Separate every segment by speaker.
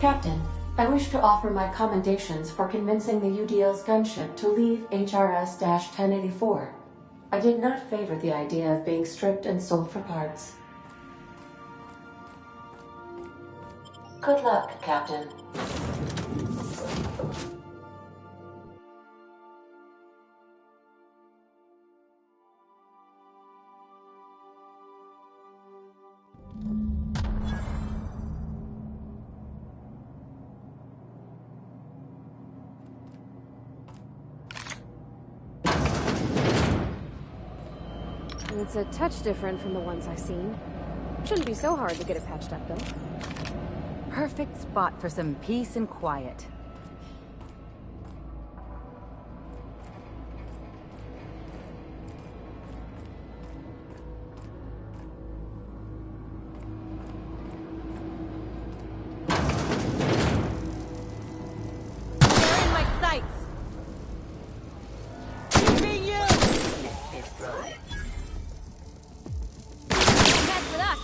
Speaker 1: Captain, I wish to offer my commendations for convincing the UDL's gunship to leave HRS-1084. I did not favor the idea of being stripped and sold for parts. Good luck, Captain.
Speaker 2: It's a touch different from the ones I've seen. Shouldn't be so hard to get it patched up, though.
Speaker 3: Perfect spot for some peace and quiet. They're in my sights! Leaving you! Mess with us!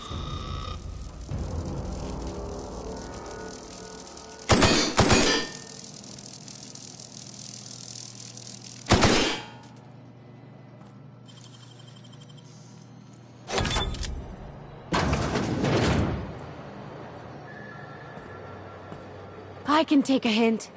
Speaker 3: I can take a hint.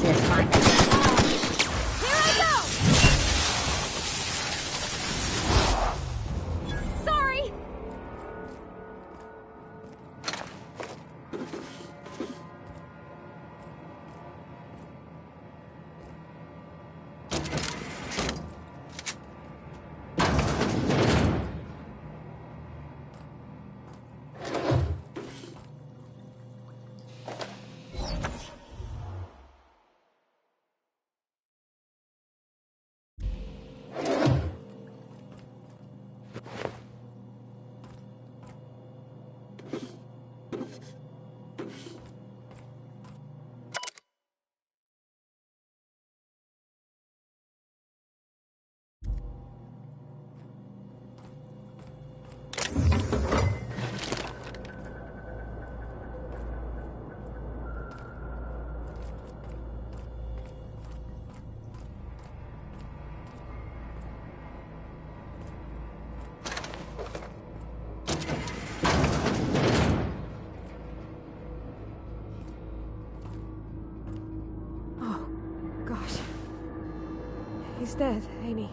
Speaker 3: this fine.
Speaker 2: Here I go! Sorry! Gosh. He's dead, ain't he?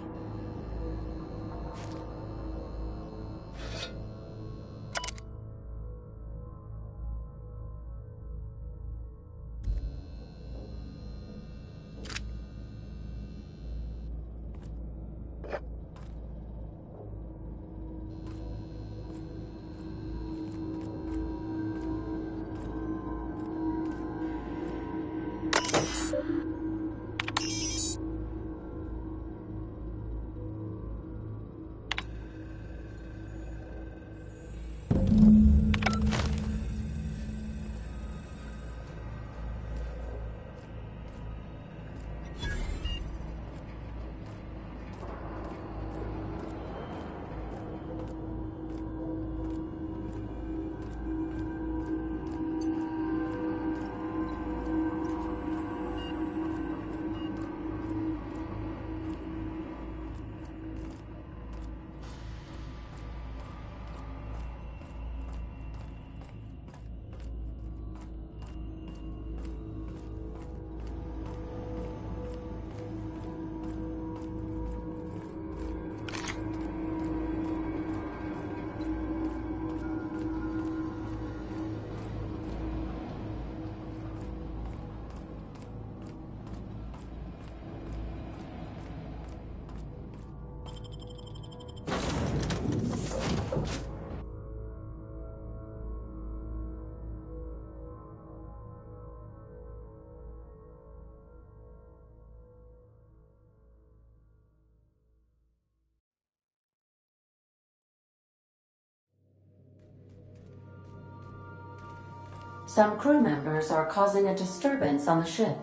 Speaker 1: Some crew members are causing a disturbance on the ship.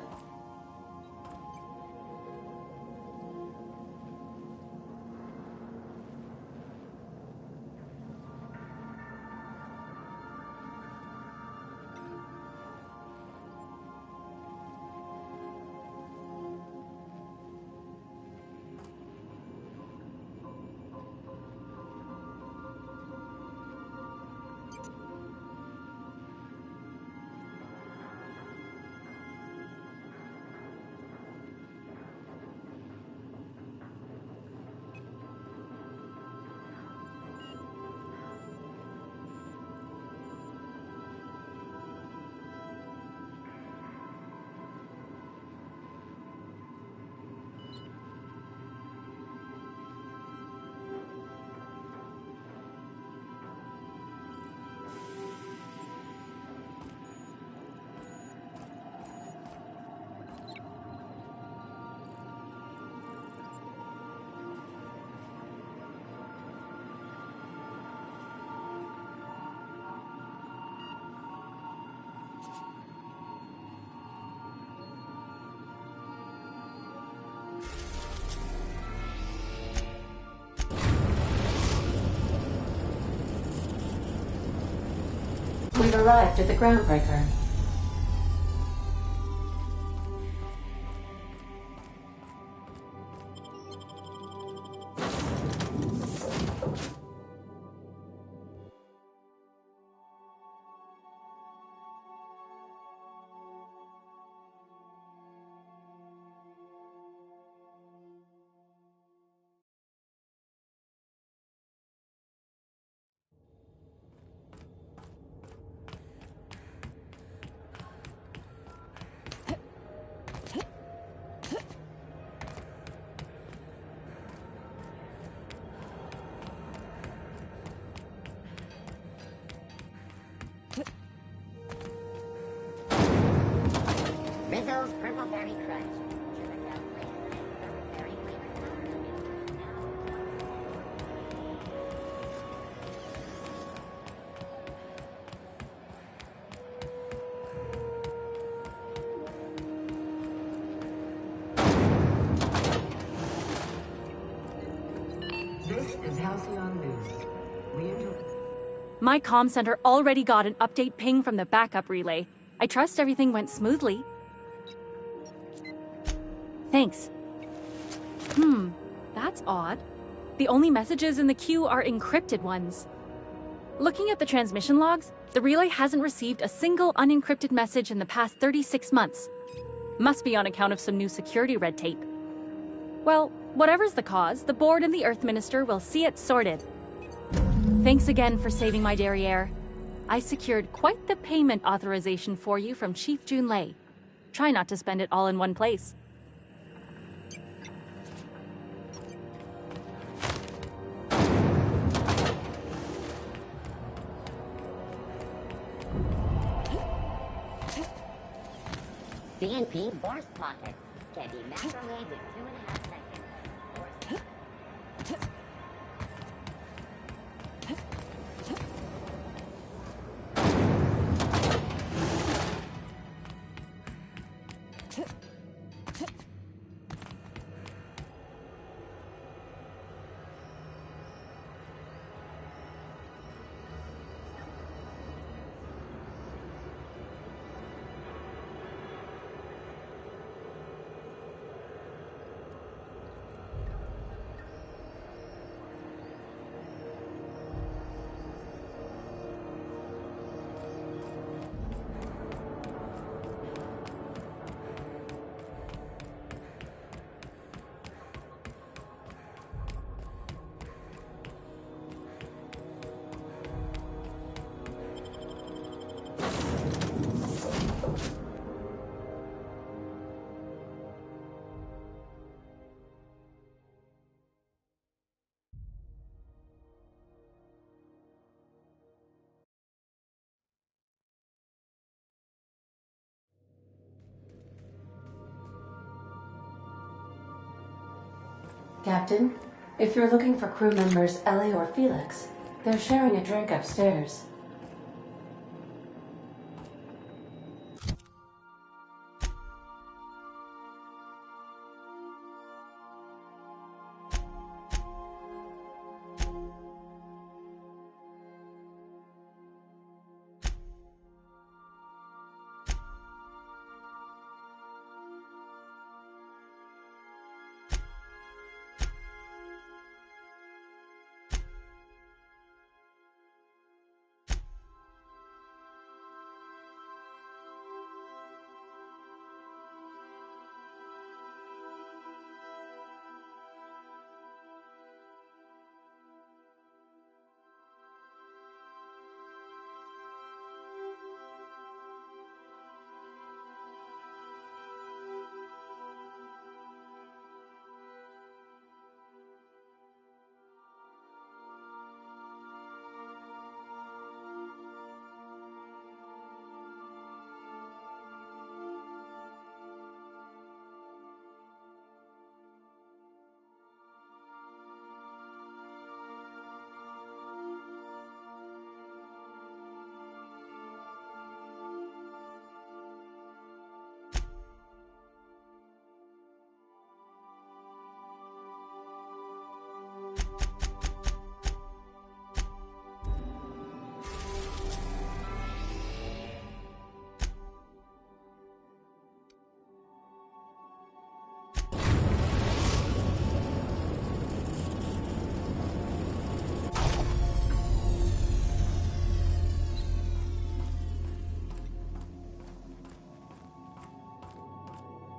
Speaker 1: We've arrived at the groundbreaker.
Speaker 3: is Halcyon News.
Speaker 4: My comm center already got an update ping from the backup relay. I trust everything went smoothly. Thanks. That's odd. The only messages in the queue are encrypted ones. Looking at the transmission logs, the relay hasn't received a single unencrypted message in the past 36 months. Must be on account of some new security red tape. Well, whatever's the cause, the board and the Earth Minister will see it sorted. Thanks again for saving my derriere. I secured quite the payment authorization for you from Chief Junlei. Try not to spend it all in one place.
Speaker 5: CNP burst pockets can be microwaved in 2.5 seconds.
Speaker 1: Captain, if you're looking for crew members Ellie or Felix, they're sharing a drink upstairs.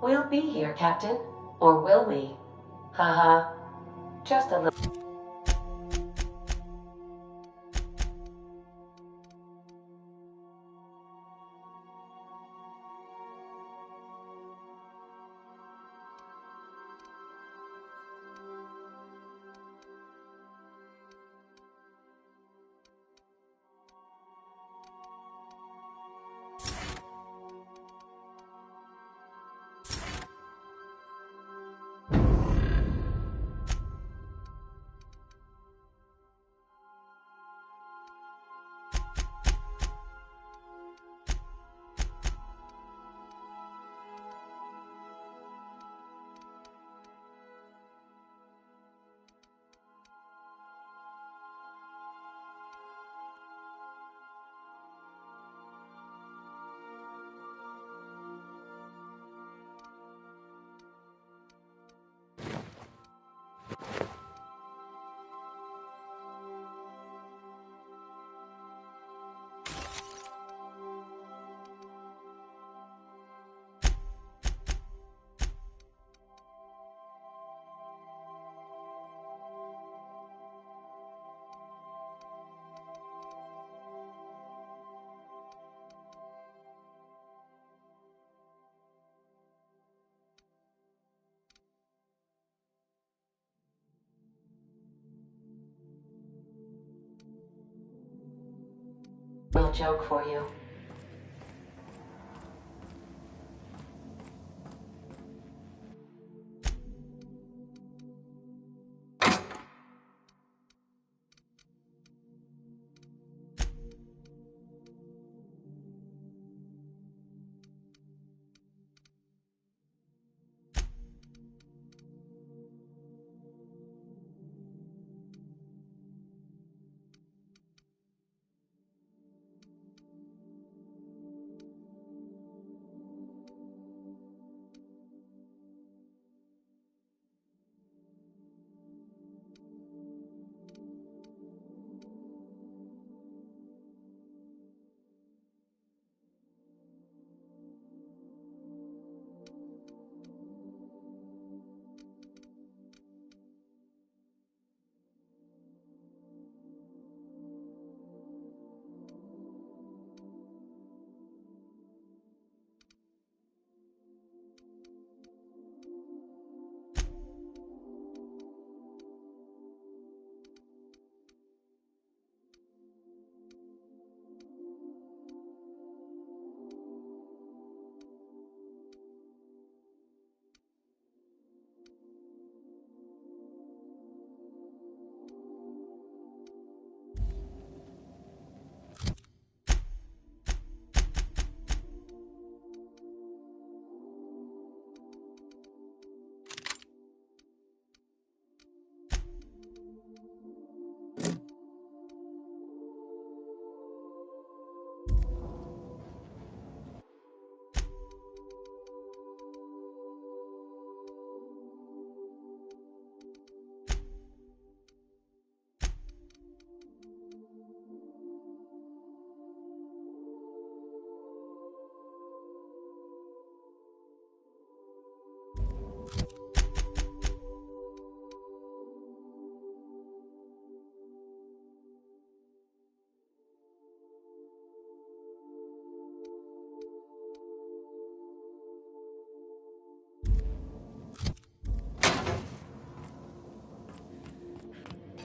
Speaker 1: We'll be here, Captain. Or will we? Haha. Just a little. Little joke for you.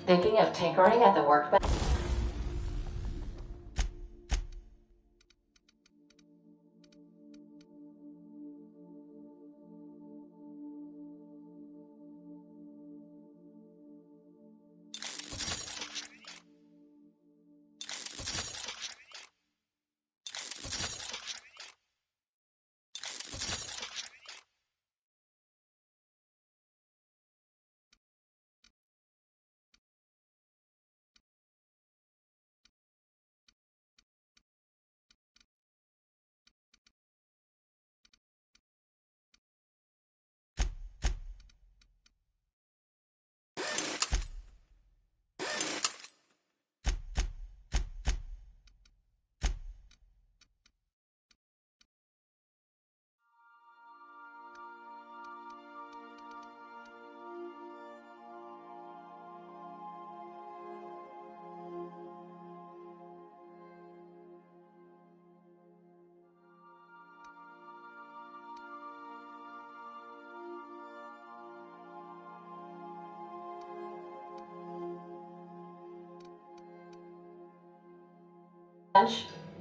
Speaker 1: Thinking of tinkering at the workbench?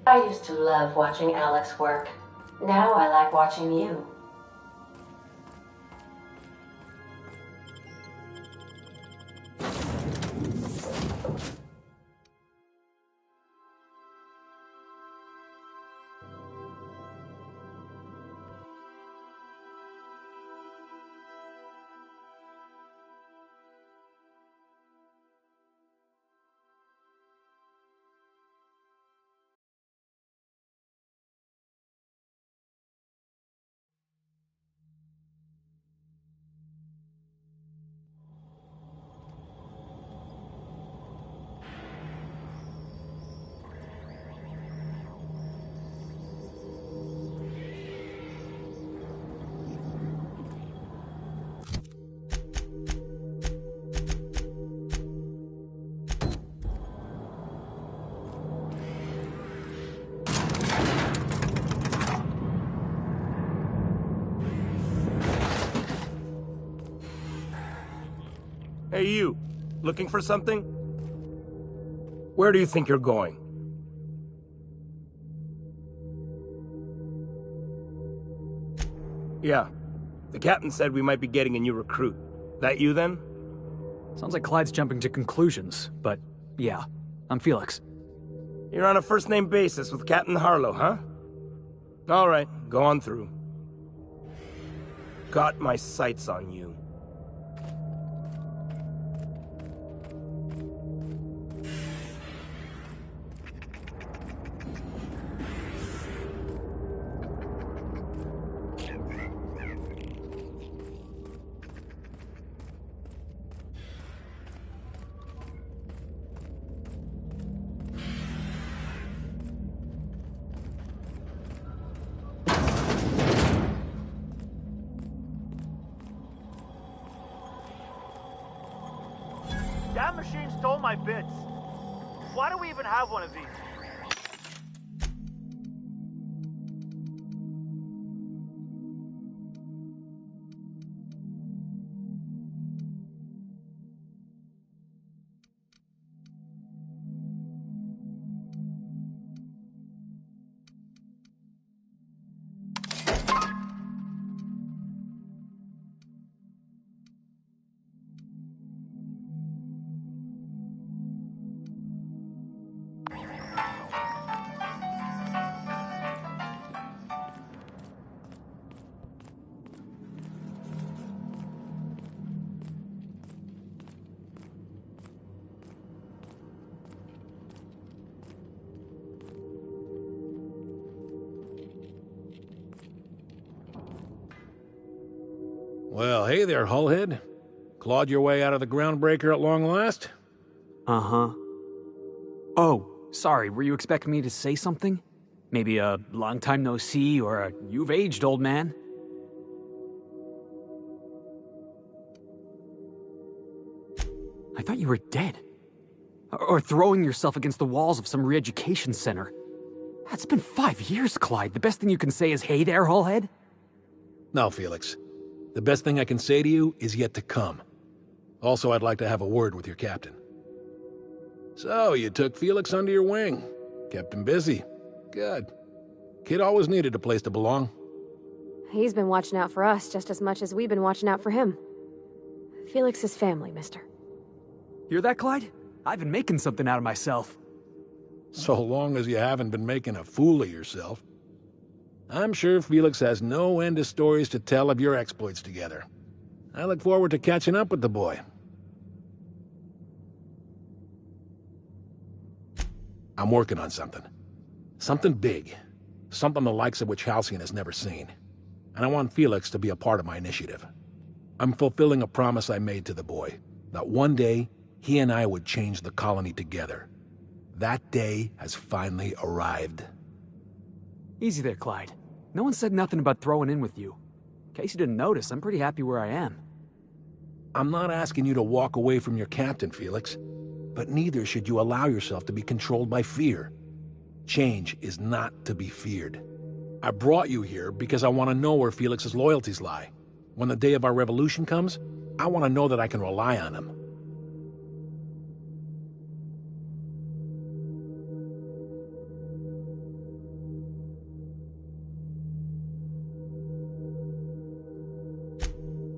Speaker 1: I used to love watching Alex work. Now I like watching you.
Speaker 6: Hey, you. Looking for something? Where do you think you're going? Yeah. The captain said we might be getting a new recruit. That you, then?
Speaker 7: Sounds like Clyde's jumping to conclusions, but yeah, I'm Felix.
Speaker 6: You're on a first-name basis with Captain Harlow, huh? All right, go on through. Got my sights on you.
Speaker 8: That machine stole my bits. Why do we even have one of these?
Speaker 9: Well, hey there, Hullhead. Clawed your way out of the groundbreaker at long last?
Speaker 7: Uh-huh. Oh, sorry, were you expecting me to say something? Maybe a long time no see, or a you've aged, old man? I thought you were dead. Or throwing yourself against the walls of some re-education center. That's been 5 years, Clyde. The best thing you can say is, hey there, Hullhead?
Speaker 9: No, Felix. The best thing I can say to you is yet to come. Also, I'd like to have a word with your captain. So, you took Felix under your wing. Kept him busy. Good. Kid always needed a place to belong.
Speaker 2: He's been watching out for us just as much as we've been watching out for him. Felix is family, mister.
Speaker 7: Hear that, Clyde? I've been making something out of myself.
Speaker 9: So long as you haven't been making a fool of yourself. I'm sure Felix has no end of stories to tell of your exploits together. I look forward to catching up with the boy. I'm working on something. Something big. Something the likes of which Halcyon has never seen. And I want Felix to be a part of my initiative. I'm fulfilling a promise I made to the boy, that one day he and I would change the colony together. That day has finally arrived.
Speaker 7: Easy there, Clyde. No one said nothing about throwing in with you. In case you didn't notice, I'm pretty happy where I am.
Speaker 9: I'm not asking you to walk away from your captain, Felix. But neither should you allow yourself to be controlled by fear. Change is not to be feared. I brought you here because I want to know where Felix's loyalties lie. When the day of our revolution comes, I want to know that I can rely on him.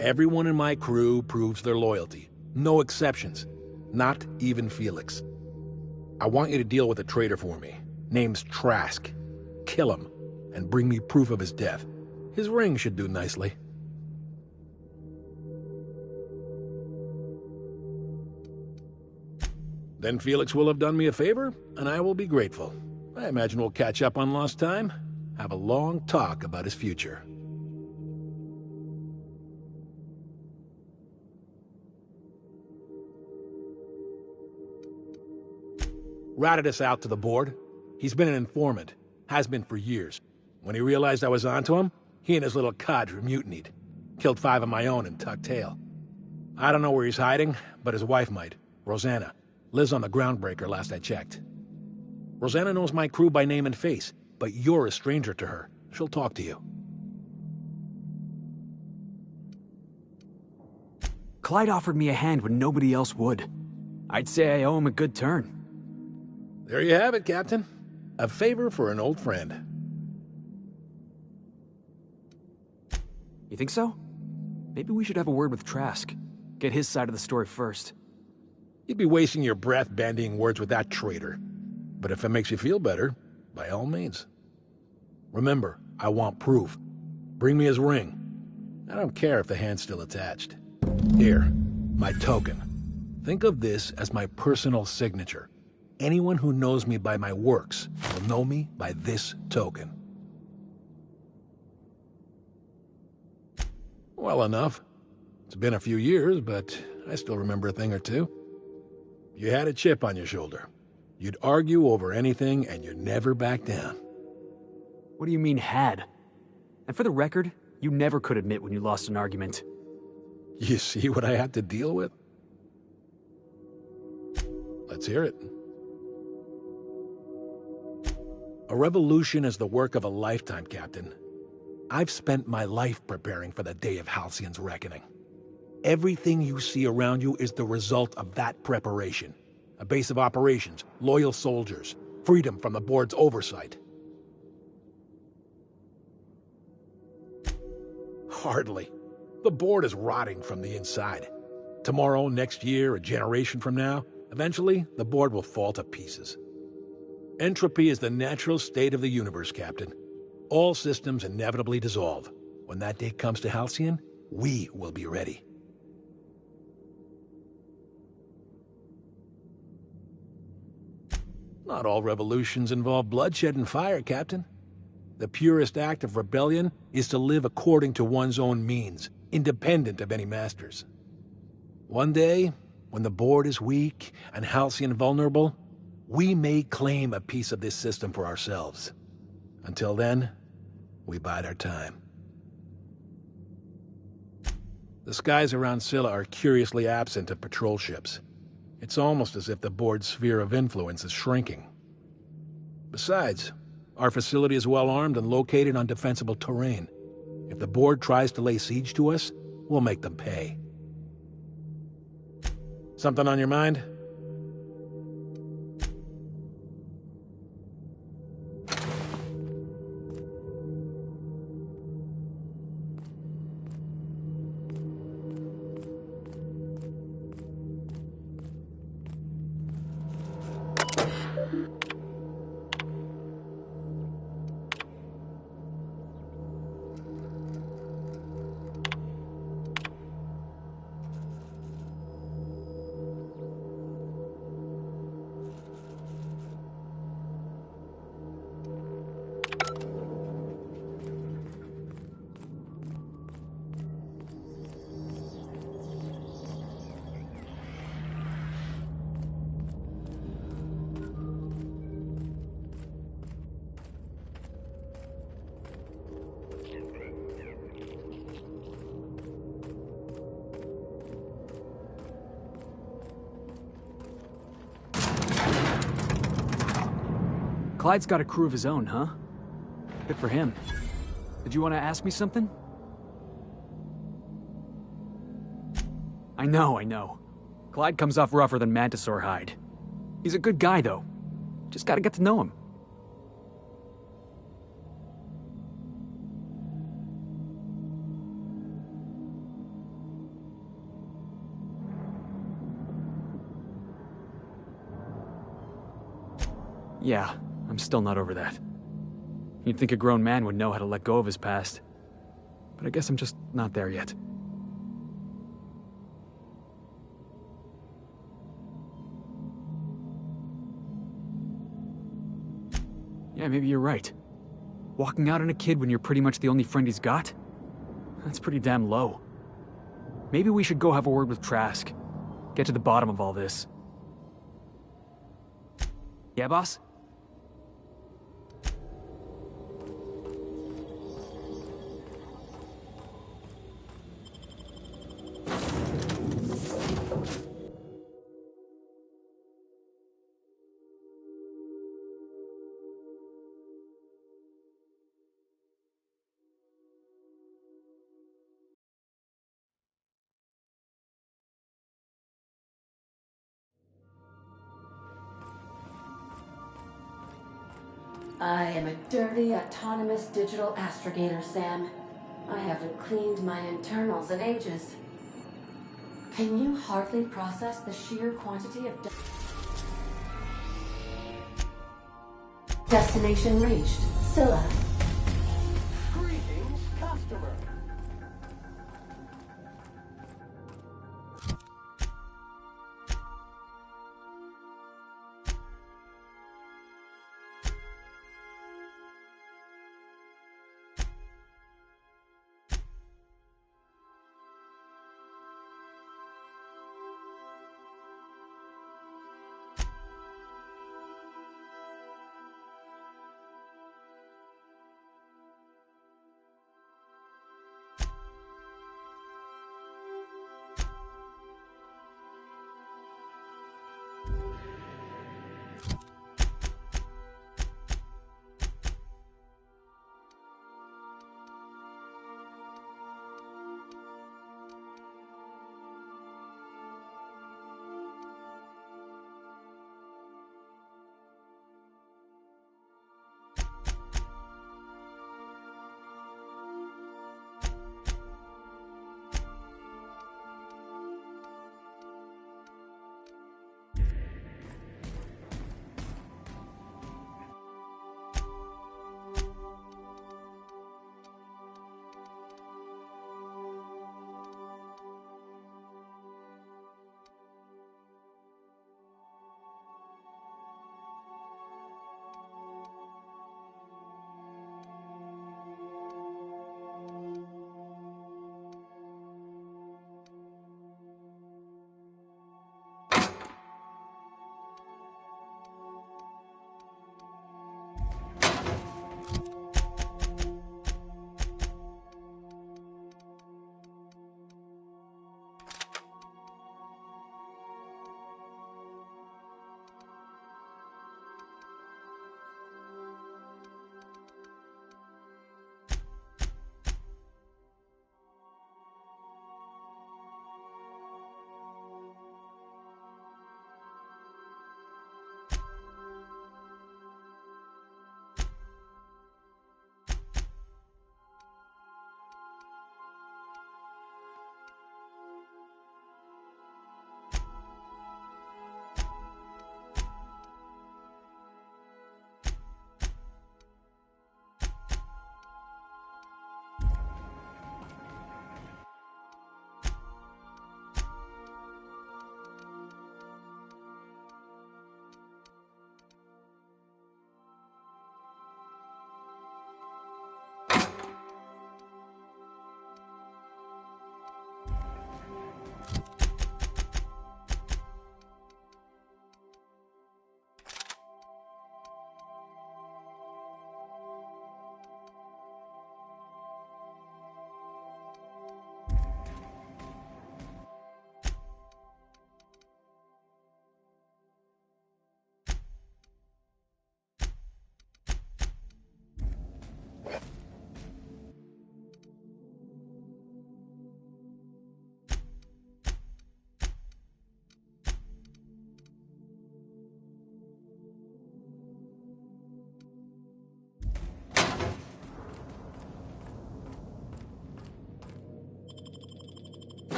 Speaker 9: Everyone in my crew proves their loyalty. No exceptions. Not even Felix. I want you to deal with a traitor for me. Name's Trask. Kill him, and bring me proof of his death. His ring should do nicely. Then Felix will have done me a favor, and I will be grateful. I imagine we'll catch up on lost time, have a long talk about his future. Ratted us out to the board. He's been an informant. Has been for years. When he realized I was onto him, he and his little cadre mutinied. Killed 5 of my own and tucked tail. I don't know where he's hiding, but his wife might. Rosanna. Lives on the groundbreaker last I checked. Rosanna knows my crew by name and face, but you're a stranger to her. She'll talk to you.
Speaker 7: Clyde offered me a hand when nobody else would. I'd say I owe him a good turn.
Speaker 9: There you have it, Captain. A favor for an old friend.
Speaker 7: You think so? Maybe we should have a word with Trask. Get his side of the story first.
Speaker 9: You'd be wasting your breath bandying words with that traitor. But if it makes you feel better, by all means. Remember, I want proof. Bring me his ring. I don't care if the hand's still attached. Here, my token. Think of this as my personal signature. Anyone who knows me by my works will know me by this token. Well enough. It's been a few years, but I still remember a thing or two. You had a chip on your shoulder. You'd argue over anything, and you'd never back down.
Speaker 7: What do you mean, had? And for the record, you never could admit when you lost an argument.
Speaker 9: You see what I had to deal with? Let's hear it. A revolution is the work of a lifetime, Captain. I've spent my life preparing for the day of Halcyon's reckoning. Everything you see around you is the result of that preparation. A base of operations, loyal soldiers, freedom from the board's oversight. Hardly. The board is rotting from the inside. Tomorrow, next year, a generation from now, eventually, the board will fall to pieces. Entropy is the natural state of the universe, Captain. All systems inevitably dissolve. When that day comes to Halcyon, we will be ready. Not all revolutions involve bloodshed and fire, Captain. The purest act of rebellion is to live according to one's own means, independent of any masters. One day, when the board is weak and Halcyon vulnerable, we may claim a piece of this system for ourselves. Until then, we bide our time. The skies around Scylla are curiously absent of patrol ships. It's almost as if the board's sphere of influence is shrinking. Besides, our facility is well armed and located on defensible terrain. If the board tries to lay siege to us, we'll make them pay. Something on your mind?
Speaker 7: Clyde's got a crew of his own, huh? Good for him. Did you want to ask me something? I know. Clyde comes off rougher than Mantisaur hide. He's a good guy, though. Just gotta get to know him. Yeah, I'm still not over that. You'd think a grown man would know how to let go of his past. But I guess I'm just not there yet. Yeah, maybe you're right. Walking out on a kid when you're pretty much the only friend he's got? That's pretty damn low. Maybe we should go have a word with Trask. Get to the bottom of all this. Yeah, boss?
Speaker 1: I am a dirty, autonomous digital astrogator, Sam. I haven't cleaned my internals in ages. Can you hardly process the sheer quantity of destination reached? Scylla.
Speaker 10: Greetings, customer.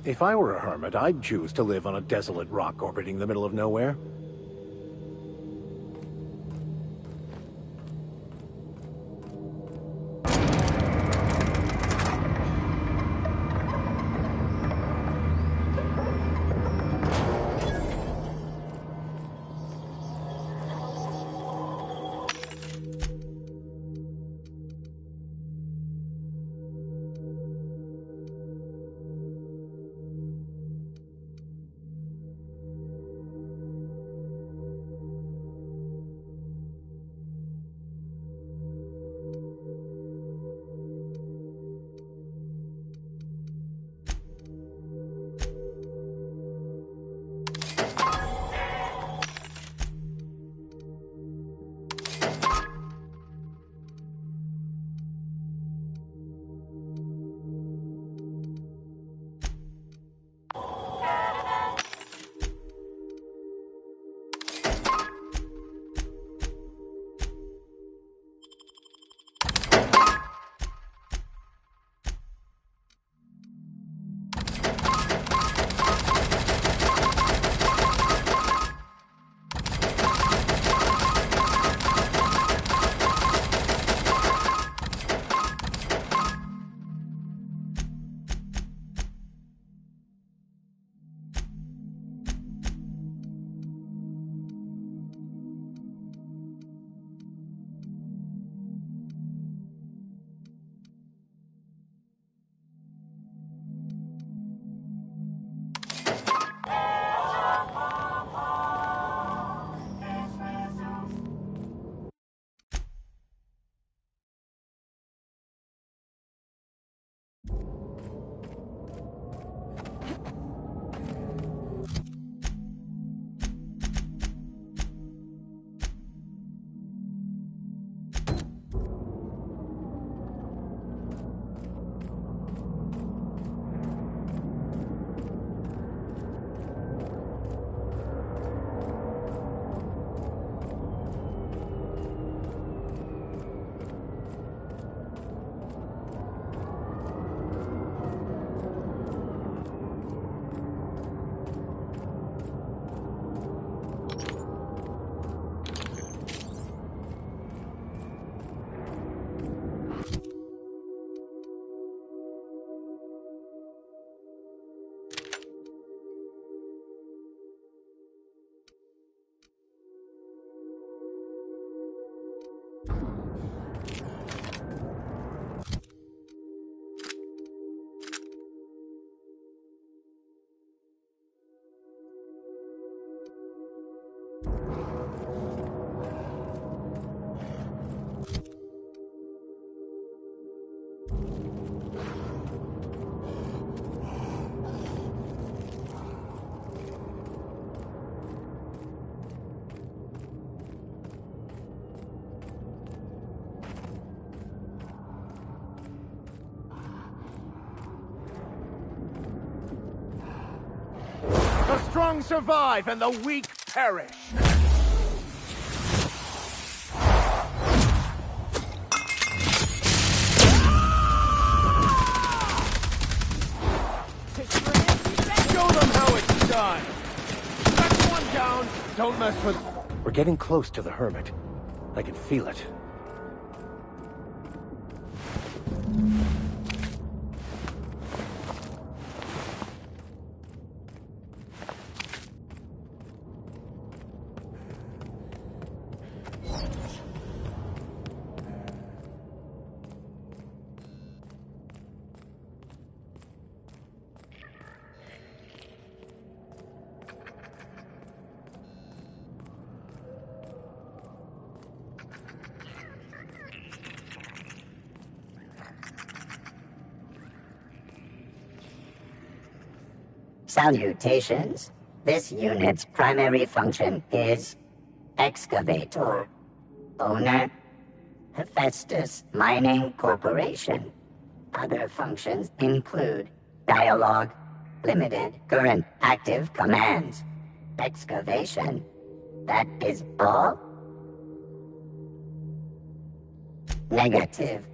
Speaker 11: If I were a hermit, I'd choose to live on a desolate rock orbiting the middle of nowhere.
Speaker 8: strong survive and the weak perish. Show them how it's done. That's one down. Don't mess with...
Speaker 11: We're getting close to the Hermit. I can feel it.
Speaker 5: Salutations. This unit's primary function is excavator. Owner, Hephaestus Mining Corporation. Other functions include dialogue, limited current active commands, excavation. That is all? Negative.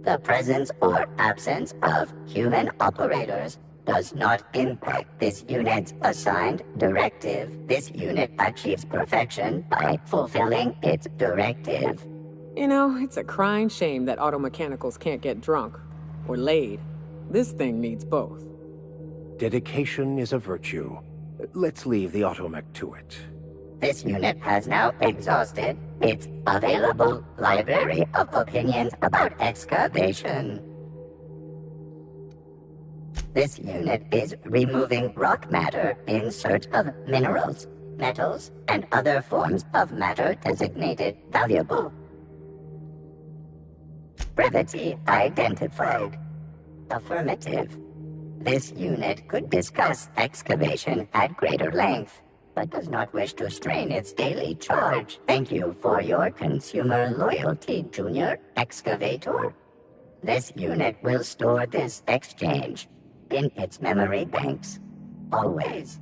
Speaker 5: The presence or absence of human operators does not impact this unit's assigned directive. This unit achieves perfection by fulfilling its directive.
Speaker 10: You know, it's a crying shame that auto mechanicals can't get drunk. Or laid. This thing needs both.
Speaker 11: Dedication is a virtue. Let's leave the automech to it.
Speaker 5: This unit has now exhausted its available library of opinions about excavation. This unit is removing rock matter in search of minerals, metals, and other forms of matter designated valuable. Brevity identified. Affirmative. This unit could discuss excavation at greater length, but does not wish to strain its daily charge. Thank you for your consumer loyalty, Junior Excavator. This unit will store this exchange in its memory banks, always.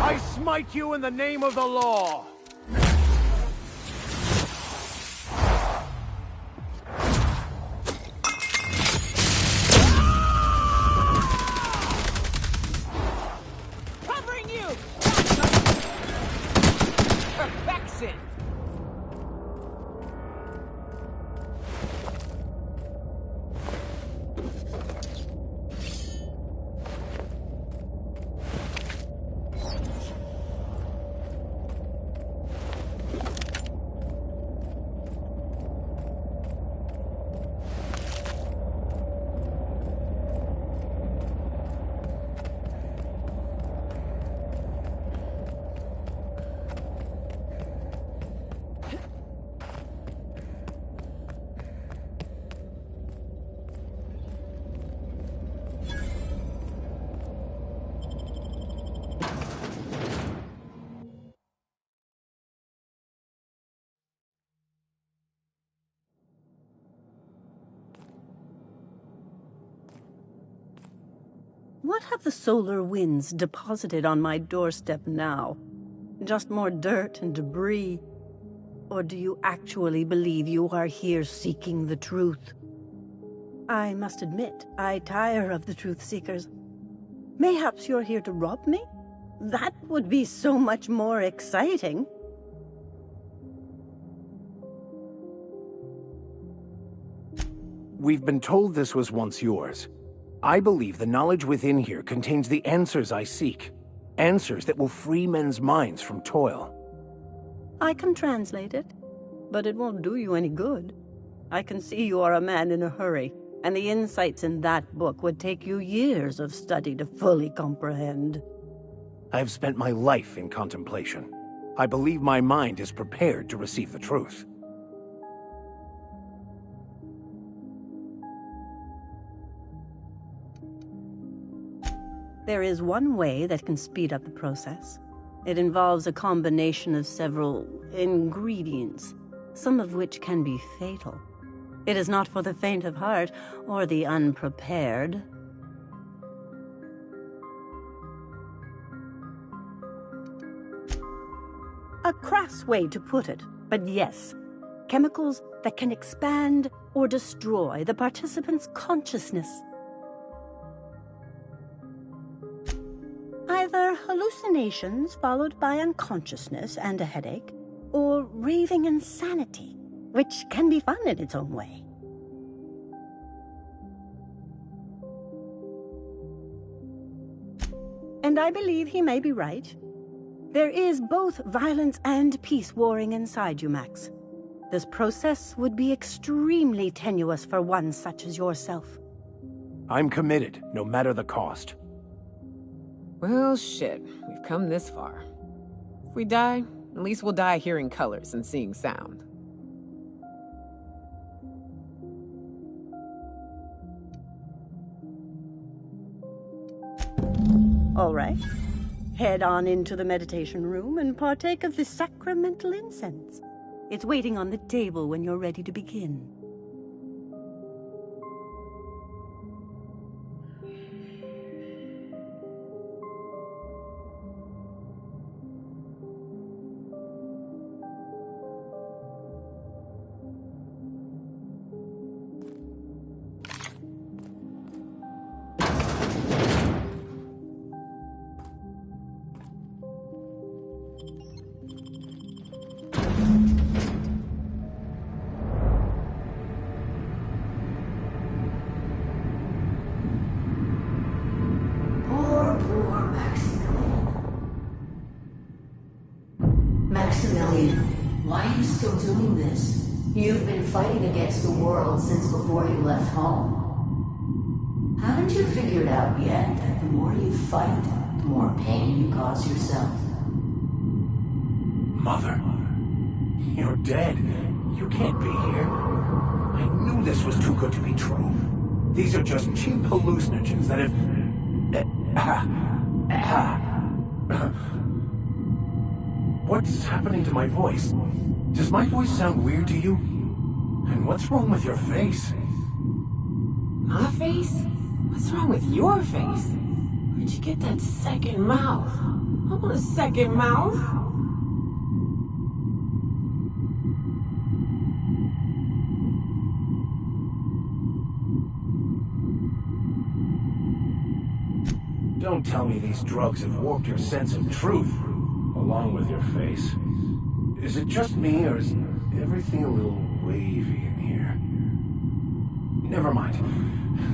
Speaker 8: I smite you in the name of the law!
Speaker 10: Covering you! Perfection!
Speaker 12: What have the solar winds deposited on my doorstep now? Just more dirt and debris? Or do you actually believe you are here seeking the truth? I must admit, I tire of the truth seekers. Mayhaps you're here to rob me? That would be so much more exciting.
Speaker 11: We've been told this was once yours. I believe the knowledge within here contains the answers I seek. Answers that will free men's minds from toil.
Speaker 12: I can translate it, but it won't do you any good. I can see you are a man in a hurry, and the insights in that book would take you years of study to fully comprehend.
Speaker 11: I have spent my life in contemplation. I believe my mind is prepared to receive the truth.
Speaker 12: There is one way that can speed up the process. It involves a combination of several ingredients, some of which can be fatal. It is not for the faint of heart or the unprepared. A crass way to put it, but yes, chemicals that can expand or destroy the participant's consciousness. Either hallucinations followed by unconsciousness and a headache, or raving insanity, which can be fun in its own way. And I believe he may be right. There is both violence and peace warring inside you, Max. This process would be extremely tenuous for one such as yourself.
Speaker 11: I'm committed, no matter the cost.
Speaker 10: Well, shit. We've come this far. If we die, at least we'll die hearing colors and seeing sound.
Speaker 12: All right. Head on into the meditation room and partake of the sacramental incense. It's waiting on the table when you're ready to begin.
Speaker 13: Why are you still doing this? You've been fighting against the world since before you left home. Haven't you figured out yet that the more you fight, the more pain you cause yourself?
Speaker 11: Mother, you're dead. You can't be here. I knew this was too good to be true. These are just cheap hallucinogens that have... What's happening to my voice? Does my voice sound weird to you? And what's wrong with your face?
Speaker 10: My face? What's wrong with your face? Where'd you get that second mouth? I want a second mouth.
Speaker 11: Don't tell me these drugs have warped your sense of truth, along with your face. Is it just me, or is everything a little wavy in here? Never mind.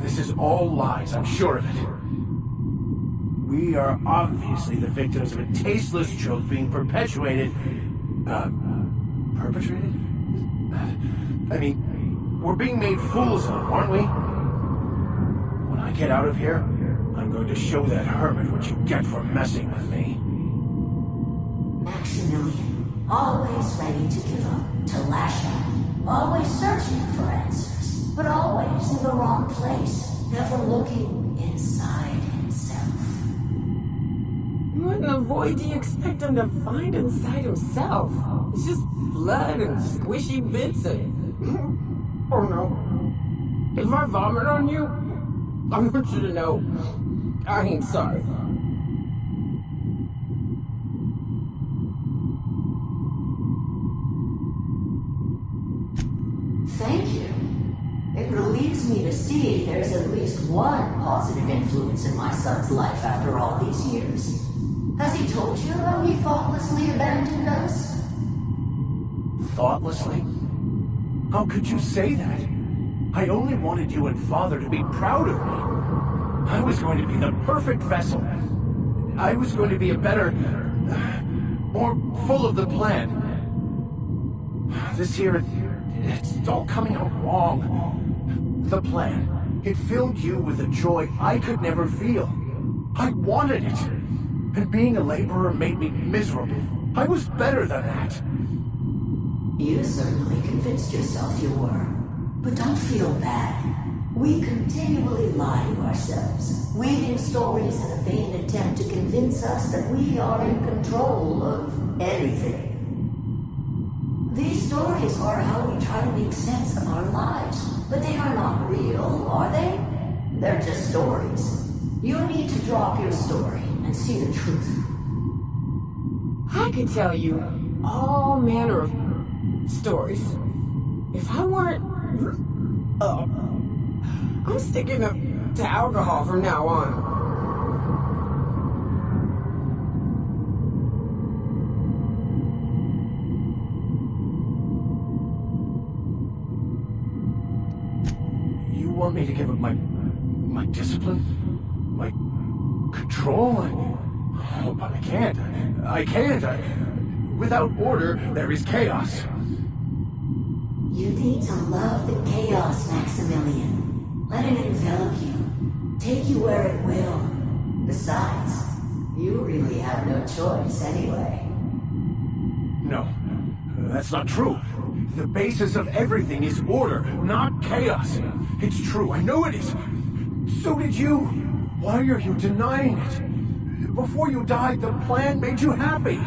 Speaker 11: This is all lies, I'm sure of it. We are obviously the victims of a tasteless joke being perpetuated... perpetrated? I mean, we're being made fools of, aren't we? When I get out of here, I'm going to show that hermit what you get for messing with me.
Speaker 13: Maximilian, always ready to give up, to lash out, always searching for answers, but always in the wrong place, never looking inside himself.
Speaker 10: What in the void do you expect him to find inside himself? It's just blood and squishy bits and... Oh no. If I vomit on you, I want you to know, I ain't sorry.
Speaker 13: Thank you. It relieves me to see there's at least one positive influence in my son's life after all these years. Has he told you how he thoughtlessly abandoned us?
Speaker 11: Thoughtlessly? How could you say that? I only wanted you and Father to be proud of me. I was going to be the perfect vessel. I was going to be a better... more full of the plan. This year, it's all coming out wrong. The plan, it filled you with a joy I could never feel. I wanted it. And being a laborer made me miserable. I was better than that.
Speaker 13: You certainly convinced yourself you were. But don't feel bad. We continually lie to ourselves, weaving stories in a vain attempt to convince us that we are in control of everything. These stories are how we try to make sense of our lives, but they are not real, are they? They're just stories. You need to drop your story and see the truth.
Speaker 10: I could tell you all manner of stories. If I weren't... I'm sticking to alcohol from now on.
Speaker 11: You want me to give up my discipline? My control? Oh, but I can't. I can't. Without order, there is chaos.
Speaker 13: You need to love the chaos, Maximilian. Let it envelop you. Take you where it will. Besides, you really have no choice anyway.
Speaker 11: No, that's not true. The basis of everything is order, not chaos. It's true, I know it is. So did you. Why are you denying it? Before you died, the plan made you happy.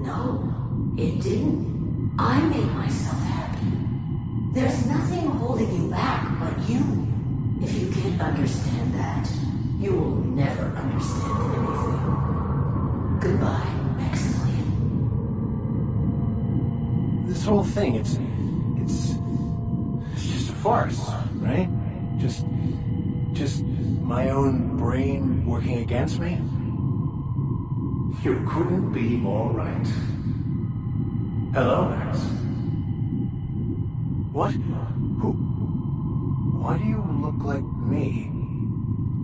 Speaker 13: No, it didn't. I made myself happy. There's nothing holding you back but you. If you can't understand that, you will never understand anything. Goodbye, Maximilian.
Speaker 11: This whole thing, it's just a farce, right? Just my own brain working against me? You couldn't be more right. Hello, Max. What? Who? Why do you look like me?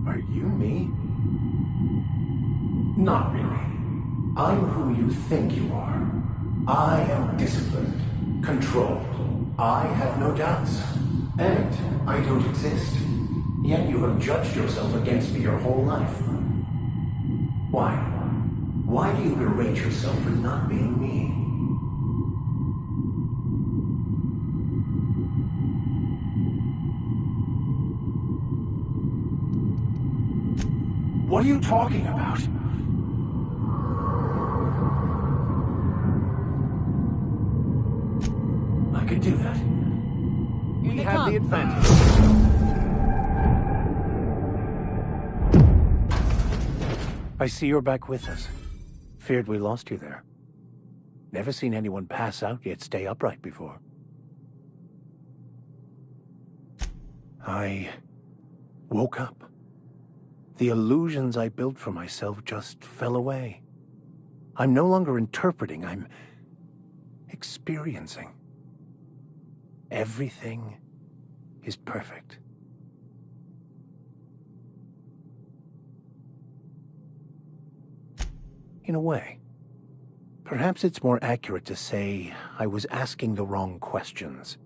Speaker 11: Are you me? Not really. I'm who you think you are. I am disciplined, controlled. I have no doubts. And I don't exist. Yet you have judged yourself against me your whole life. Why? Why do you berate yourself for not being me? What are you talking about? I could do that. We have the advantage.
Speaker 14: I see you're back with us. Feared we lost you there. Never seen anyone pass out yet stay upright before. I woke up. The illusions I built for myself just fell away. I'm no longer interpreting, I'm experiencing. Everything is perfect. In a way. Perhaps it's more accurate to say I was asking the wrong questions.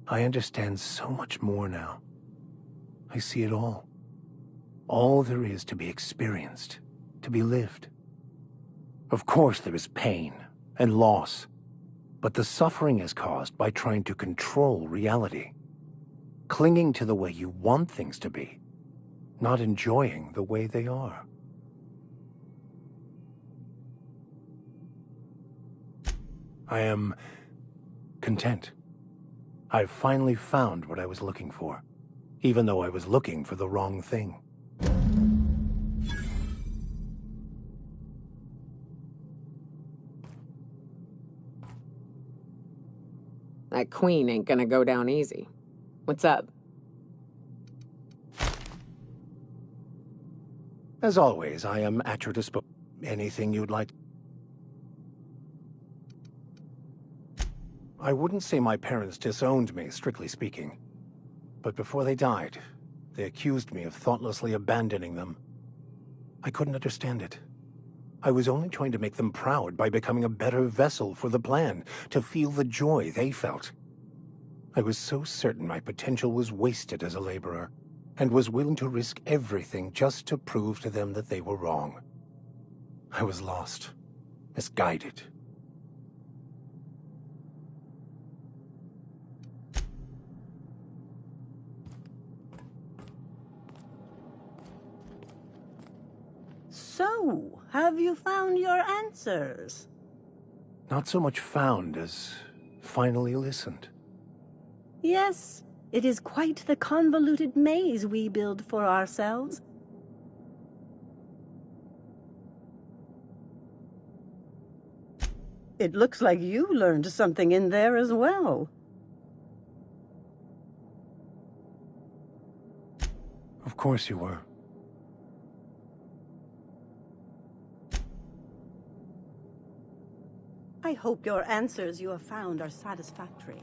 Speaker 14: I understand so much more now. I see it all. All there is to be experienced, to be lived. Of course there is pain and loss, but the suffering is caused by trying to control reality, clinging to the way you want things to be, not enjoying the way they are. I am content. I've finally found what I was looking for, even though I was looking for the wrong thing.
Speaker 15: That queen ain't gonna go down easy. What's up?
Speaker 14: As always, I am at your disposal. Anything you'd like? I wouldn't say my parents disowned me, strictly speaking. But before they died, they accused me of thoughtlessly abandoning them. I couldn't understand it. I was only trying to make them proud by becoming a better vessel for the plan, to feel the joy they felt. I was so certain my potential was wasted as a laborer, and was willing to risk everything just to prove to them that they were wrong. I was lost, misguided.
Speaker 12: So, have you found your answers?
Speaker 14: Not so much found as finally listened.
Speaker 12: Yes, it is quite the convoluted maze we build for ourselves. It looks like you learned something in there as well.
Speaker 14: Of course you were.
Speaker 12: I hope your answers you have found are satisfactory.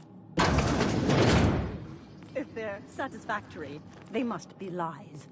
Speaker 12: If they're satisfactory, they must be lies.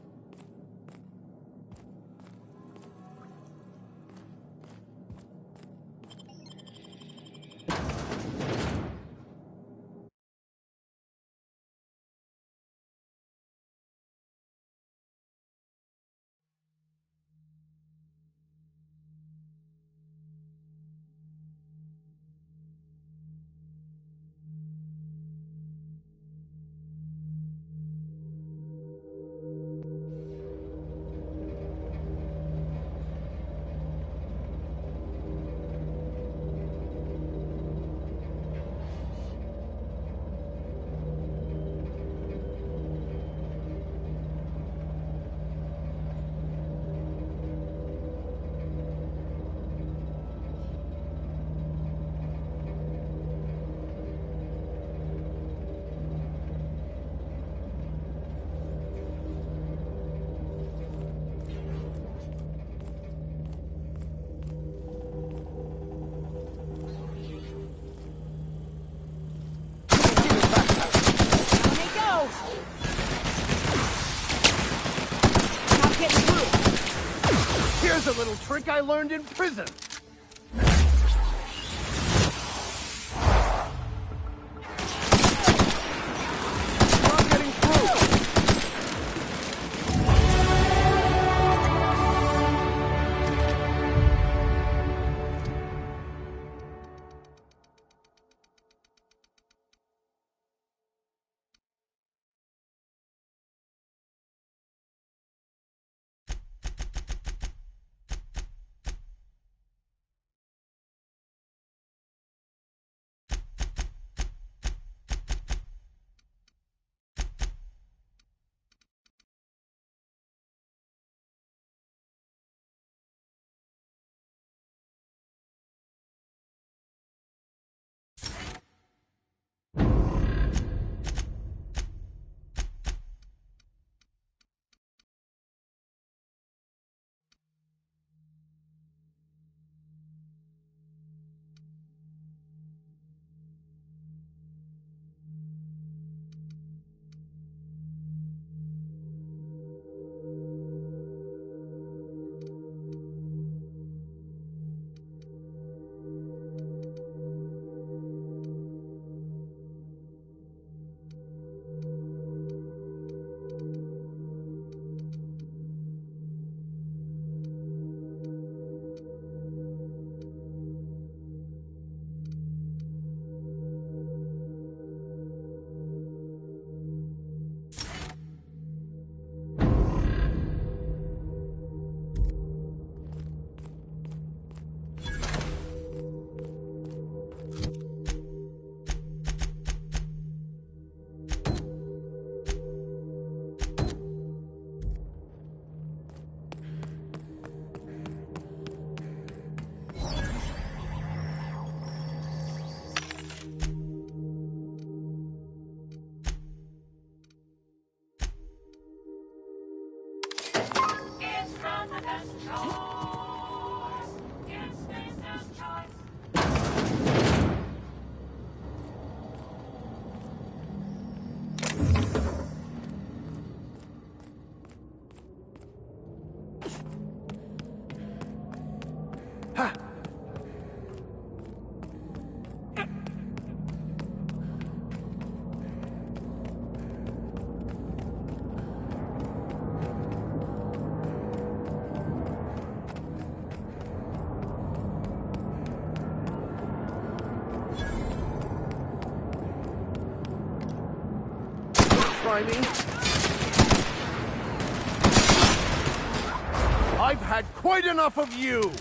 Speaker 8: Here's a little trick I learned in prison. Not getting through. try me? I've had quite enough of you!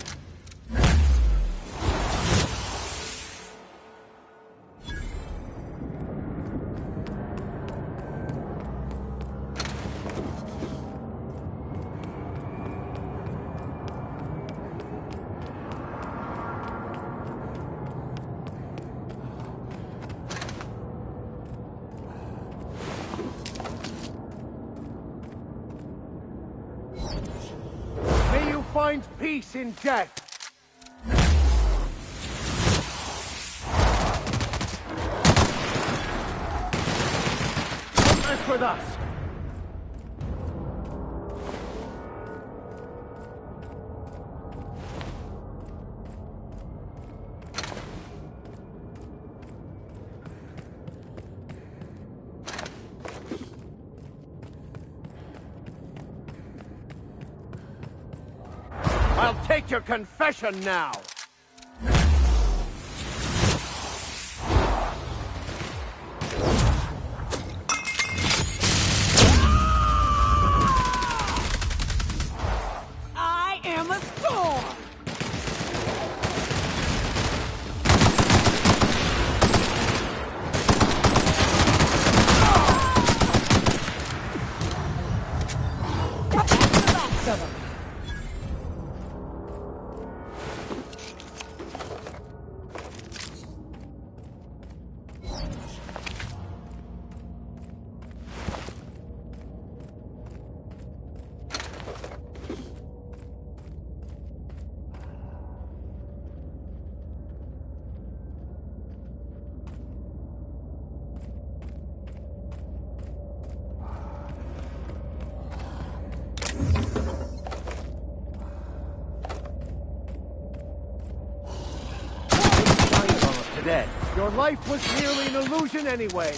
Speaker 8: May you find peace in death! Don't mess with us! I'll take your confession now!
Speaker 10: I am a storm!
Speaker 8: Today. Your life was merely an illusion anyway.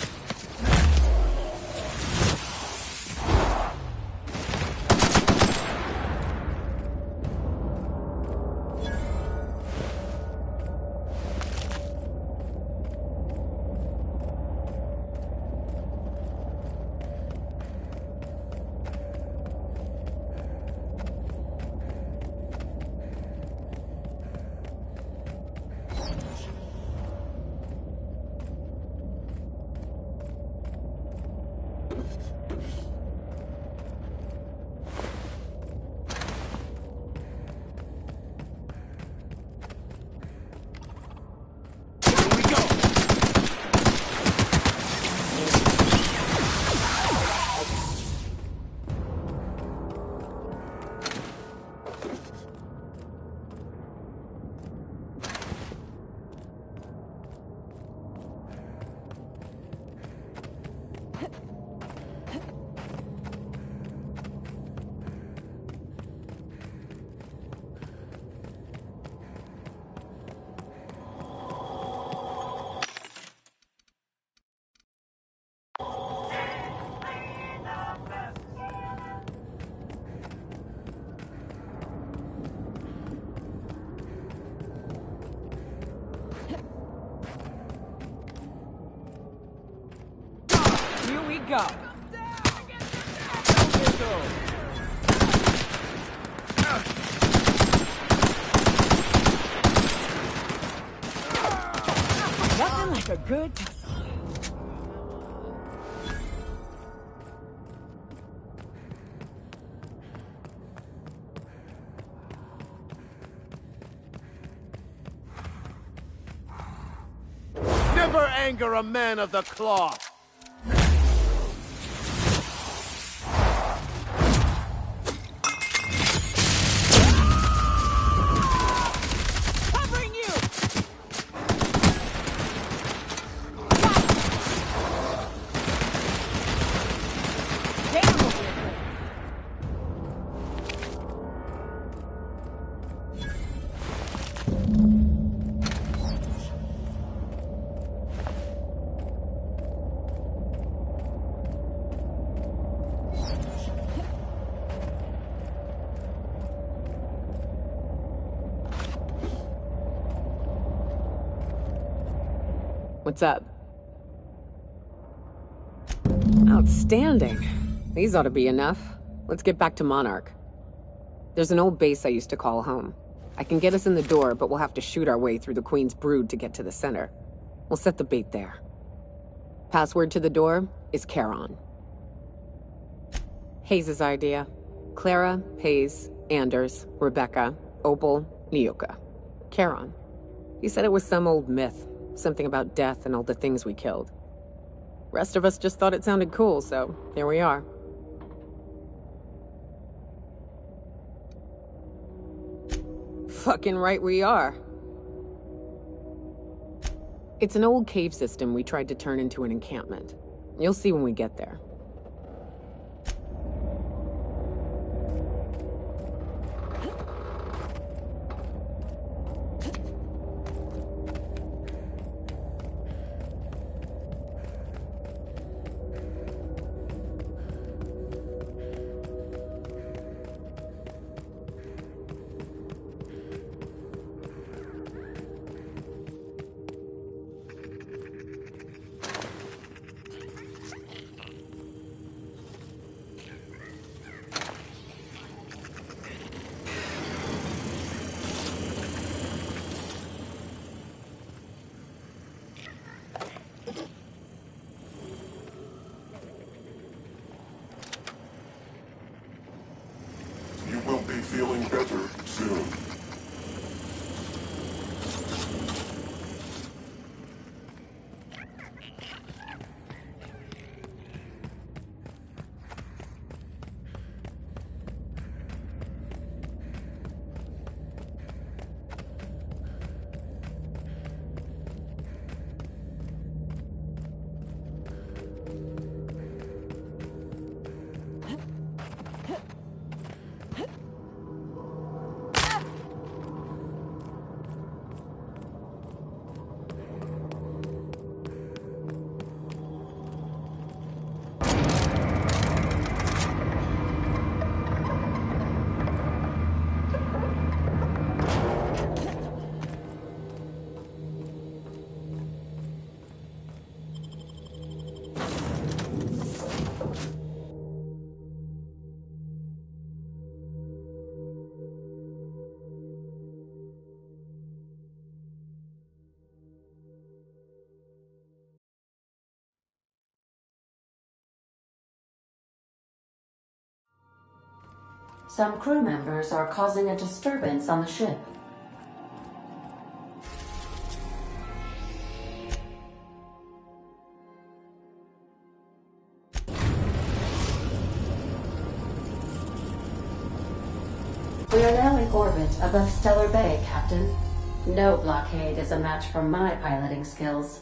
Speaker 10: Here we go. Nothing like a good tussle.
Speaker 8: Never anger a man of the cloth!
Speaker 10: Covering you! Damn over it.
Speaker 15: What's up? Outstanding. These ought to be enough. Let's get back to Monarch. There's an old base I used to call home. I can get us in the door, but we'll have to shoot our way through the Queen's brood to get to the center. We'll set the bait there. Password to the door is Charon. Hayes' idea. Clara, Hayes, Anders, Rebecca, Opal, Nyoka. Charon. He said it was some old myth. Something about death and all the things we killed. Rest of us just thought it sounded cool, so here we are. Fucking right we are. It's an old cave system we tried to turn into an encampment. You'll see when we get there.
Speaker 16: Feeling better soon.
Speaker 1: Some crew members are causing a disturbance on the ship. We are now in orbit above Stellar Bay, Captain. No blockade is a match for my piloting skills.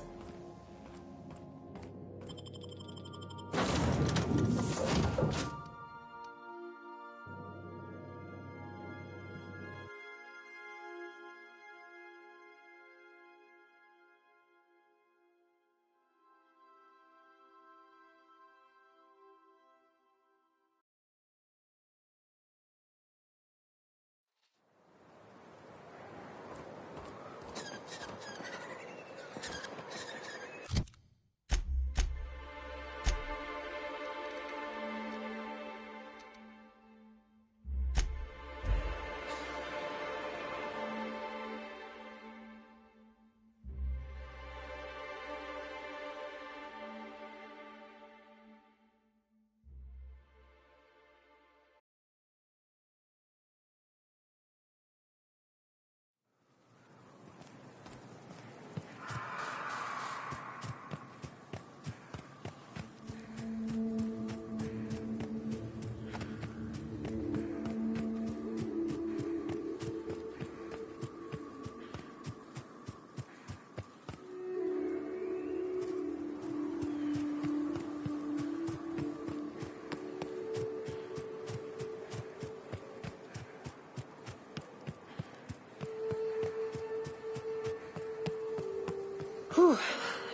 Speaker 15: Whew,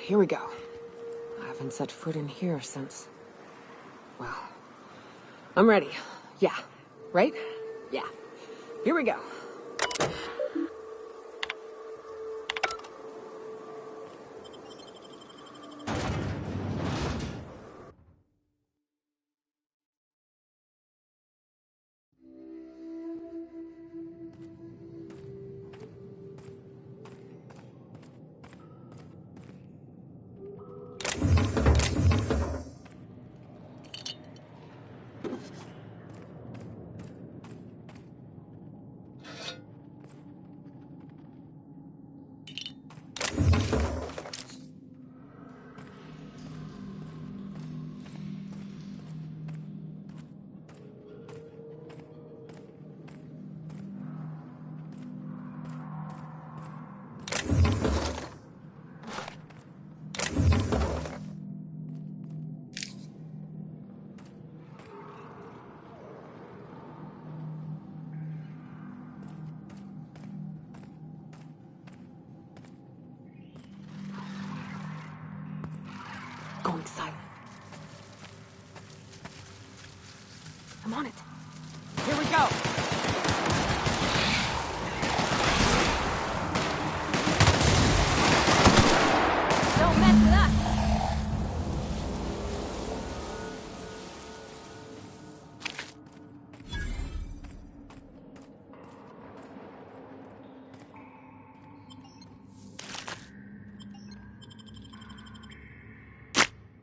Speaker 15: here we go. I haven't set foot in here since... Well, I'm ready. Yeah, right? Yeah. Here we go.
Speaker 2: silent. I'm on it.
Speaker 17: Here we go!
Speaker 2: Don't mess with us!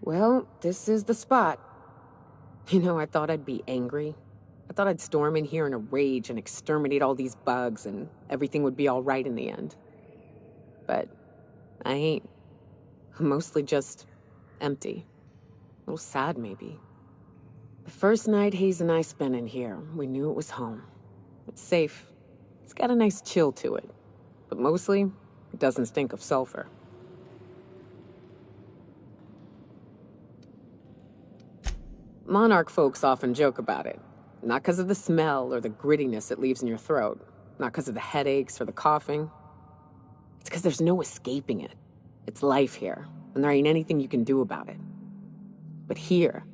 Speaker 15: Well, this is the spot. You know, I thought I'd be angry. I thought I'd storm in here in a rage and exterminate all these bugs and everything would be all right in the end. But I ain't. I'm mostly just empty. A little sad, maybe. The first night Hayes and I spent in here, we knew it was home. It's safe. It's got a nice chill to it. But mostly, it doesn't stink of sulfur. Monarch folks often joke about it. Not because of the smell or the grittiness it leaves in your throat. Not because of the headaches or the coughing. It's because there's no escaping it. It's life here, and there ain't anything you can do about it. But here,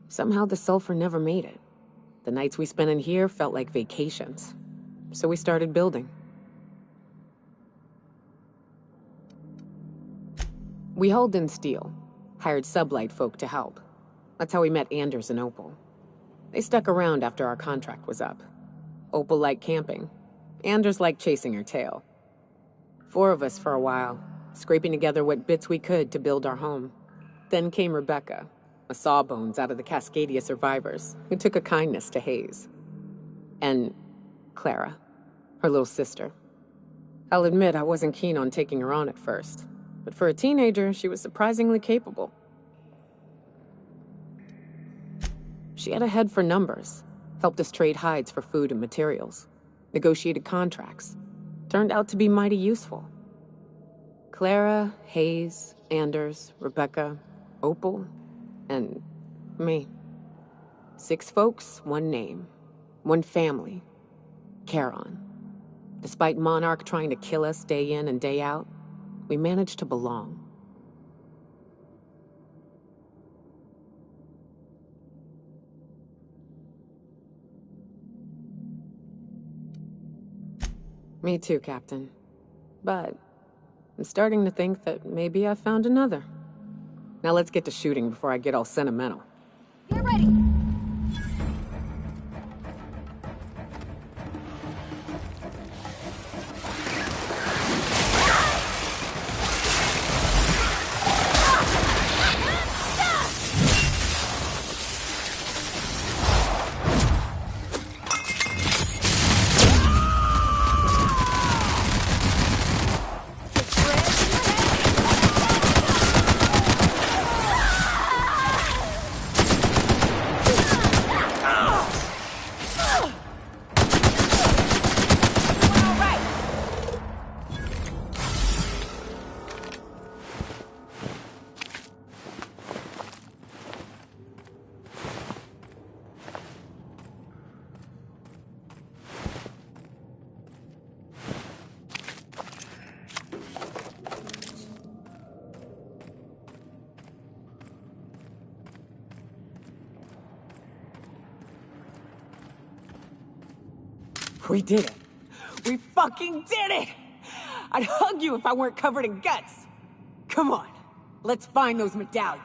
Speaker 15: somehow the sulfur never made it. The nights we spent in here felt like vacations. So we started building. We hauled in steel, hired sublight folk to help. That's how we met Anders and Opal. They stuck around after our contract was up. Opal liked camping. Anders liked chasing her tail. 4 of us for a while, scraping together what bits we could to build our home. Then came Rebecca, a sawbones out of the Cascadia survivors, who took a kindness to Hayes. And Clara, her little sister. I'll admit I wasn't keen on taking her on at first, but for a teenager, she was surprisingly capable. She had a head for numbers, helped us trade hides for food and materials, negotiated contracts. Turned out to be mighty useful. Clara, Hayes, Anders, Rebecca, Opal, and me. 6 folks, 1 name, 1 family. Charon. Despite Monarch trying to kill us day in and day out, we managed to belong. Me too, Captain. But I'm starting to think that maybe I found another. Now let's get to shooting before I get all sentimental.
Speaker 2: Get ready!
Speaker 15: We did it. We fucking did it! I'd hug you if I weren't covered in guts. Come on, let's find those medallions.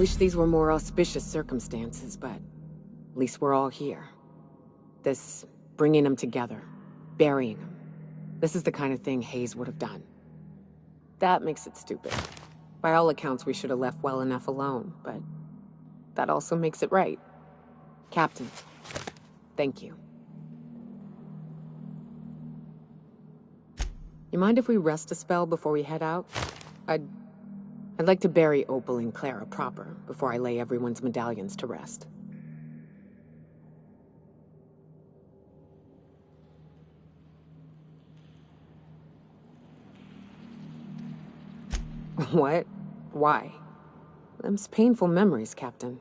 Speaker 15: Wish these were more auspicious circumstances, but at least we're all here. This bringing them together, burying them. This is the kind of thing Hayes would have done. That makes it stupid. By all accounts, we should have left well enough alone, but that also makes it right. Captain, thank you. You mind if we rest a spell before we head out? I'd like to bury Opal and Clara proper before I lay everyone's medallions to rest. What? Why? Them's painful memories, Captain.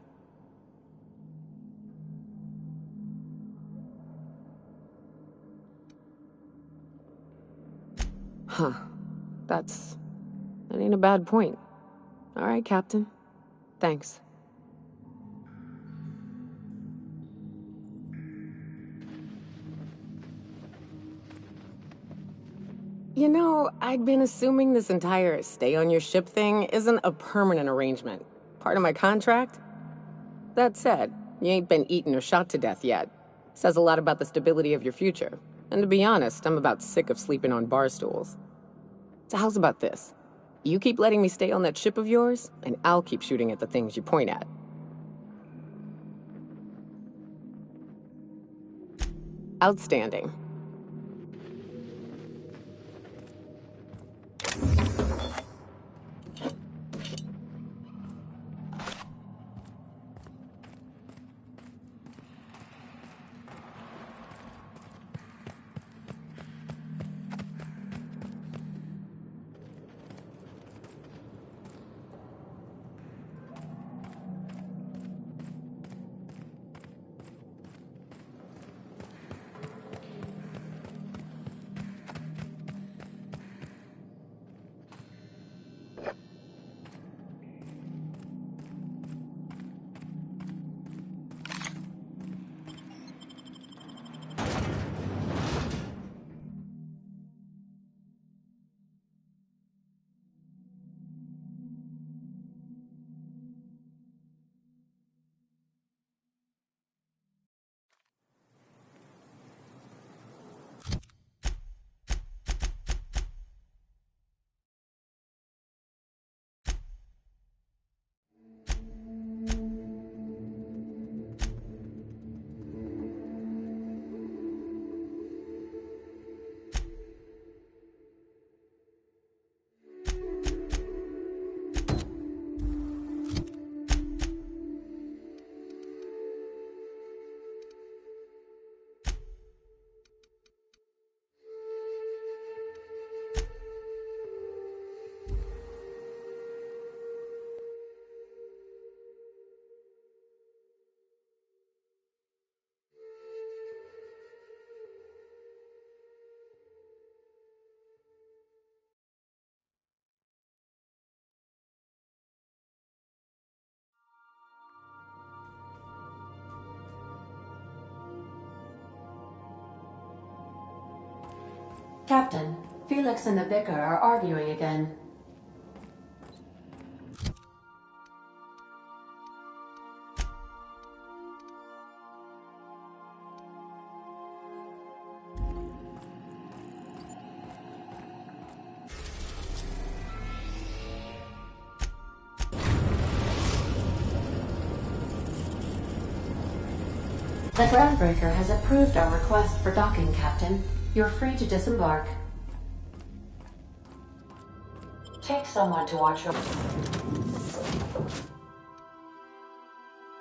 Speaker 15: Huh. That ain't a bad point. All right, Captain. Thanks. You know, I'd been assuming this entire stay on your ship thing isn't a permanent arrangement. Part of my contract? That said, you ain't been eaten or shot to death yet. Says a lot about the stability of your future. And to be honest, I'm about sick of sleeping on bar stools. So how's about this? You keep letting me stay on that ship of yours, and I'll keep shooting at the things you point at. Outstanding.
Speaker 1: Captain, Felix and the Vicar are arguing again. The Groundbreaker has approved our request for docking, Captain. You're free to disembark. Take someone to watch your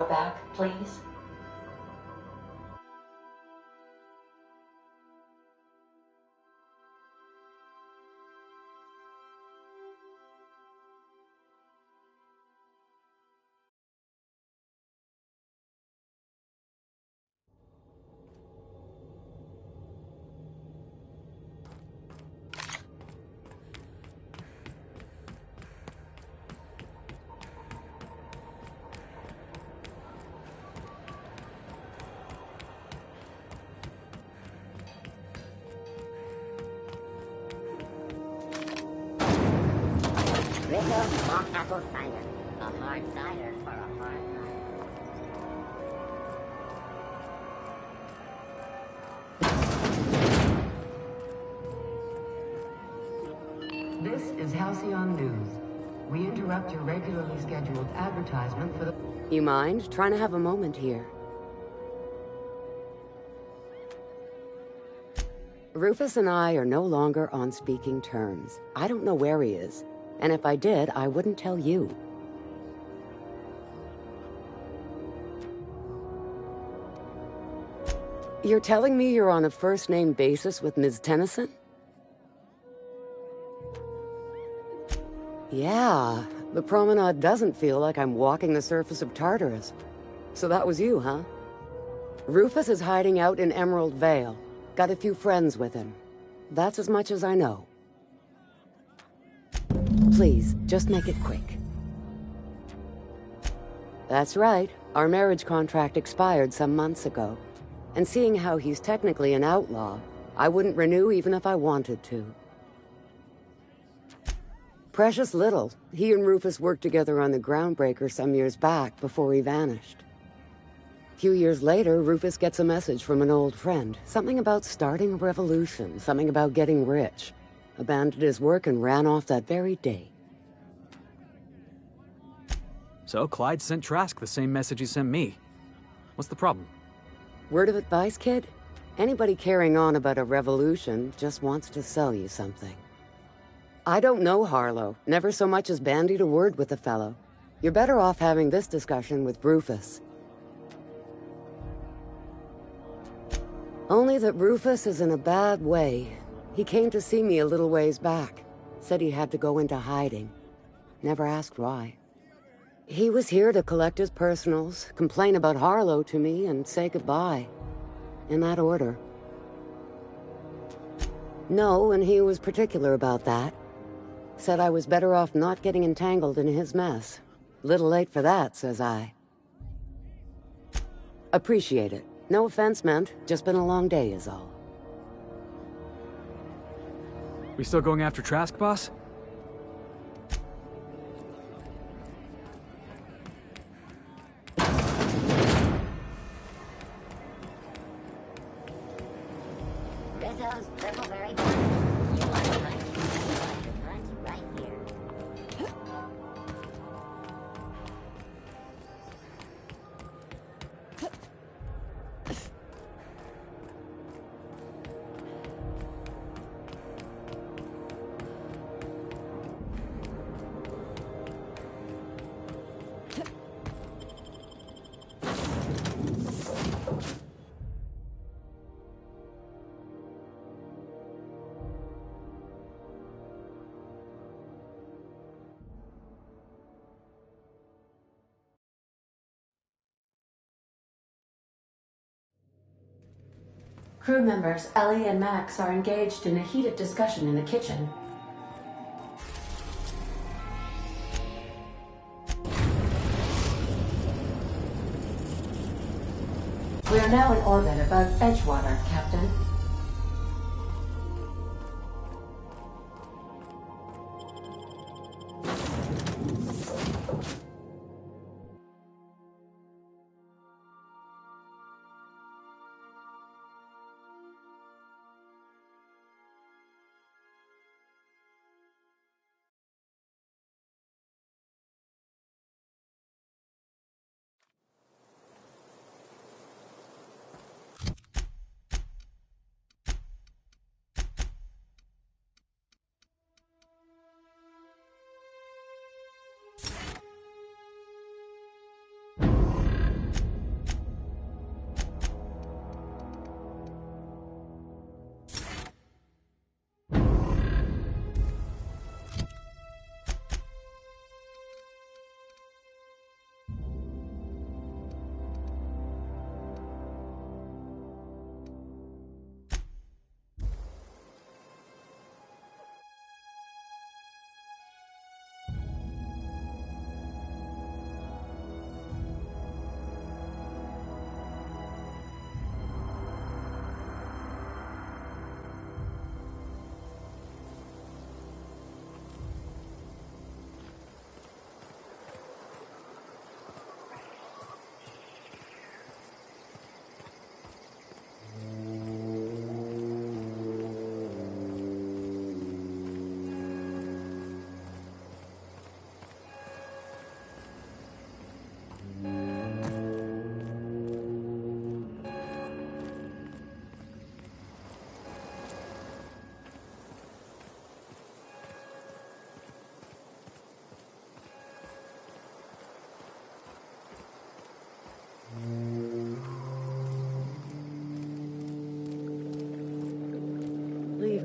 Speaker 1: back, please.
Speaker 5: Little mock apple cider. A hard cider for
Speaker 13: Halcyon News. We interrupt your regularly scheduled advertisement for the...
Speaker 17: You mind? Trying to have a moment here. Rufus and I are no longer on speaking terms. I don't know where he is. And if I did, I wouldn't tell you. You're telling me you're on a first-name basis with Ms. Tennyson? Yeah, the promenade doesn't feel like I'm walking the surface of Tartarus. So that was you, huh? Rufus is hiding out in Emerald Vale. Got a few friends with him. That's as much as I know. Please, just make it quick. That's right. Our marriage contract expired some months ago. And seeing how he's technically an outlaw, I wouldn't renew even if I wanted to. Precious little. He and Rufus worked together on the Groundbreaker some years back before he vanished. A few years later, Rufus gets a message from an old friend. Something about starting a revolution, something about getting rich. Abandoned his work and ran off that very day.
Speaker 7: So Clyde sent Trask the same message he sent me. What's the problem?
Speaker 17: Word of advice, kid? Anybody carrying on about a revolution just wants to sell you something. I don't know Harlow. Never so much as bandied a word with the fellow. You're better off having this discussion with Rufus. Only that Rufus is in a bad way. He came to see me a little ways back. Said he had to go into hiding. Never asked why. He was here to collect his personals, complain about Harlow to me, and say goodbye. In that order. No, and he was particular about that. Said I was better off not getting entangled in his mess. Little late for that, says I. Appreciate it. No offense meant, just been a long day is all.
Speaker 7: We still going after Trask, boss?
Speaker 5: Rizzo's Triple-Berry Bun. You want to find your friends right here.
Speaker 1: Crew members Ellie and Max are engaged in a heated discussion in the kitchen. We are now in orbit above Edgewater, Captain.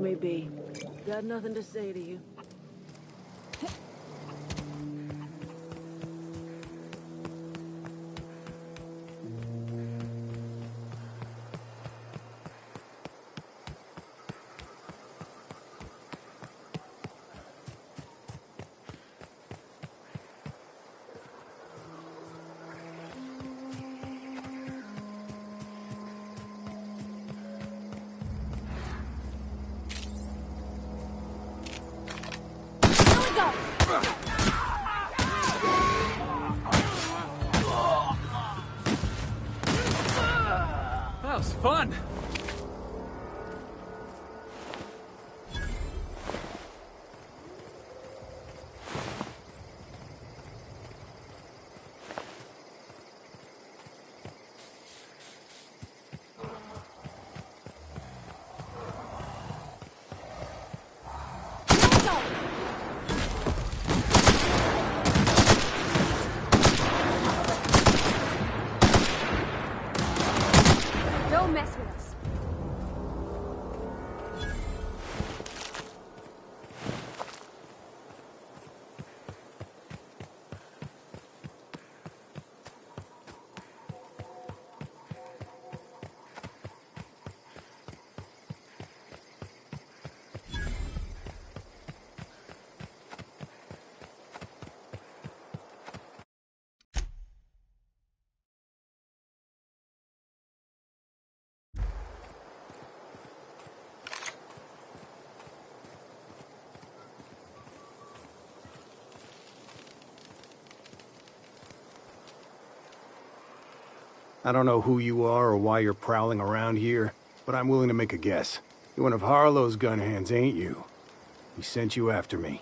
Speaker 18: may be. Got nothing to say to you.
Speaker 7: That was fun!
Speaker 2: Don't mess with us.
Speaker 14: I don't know who you are or why you're prowling around here, but I'm willing to make a guess. You're one of Harlow's gun hands, ain't you? He sent you after me.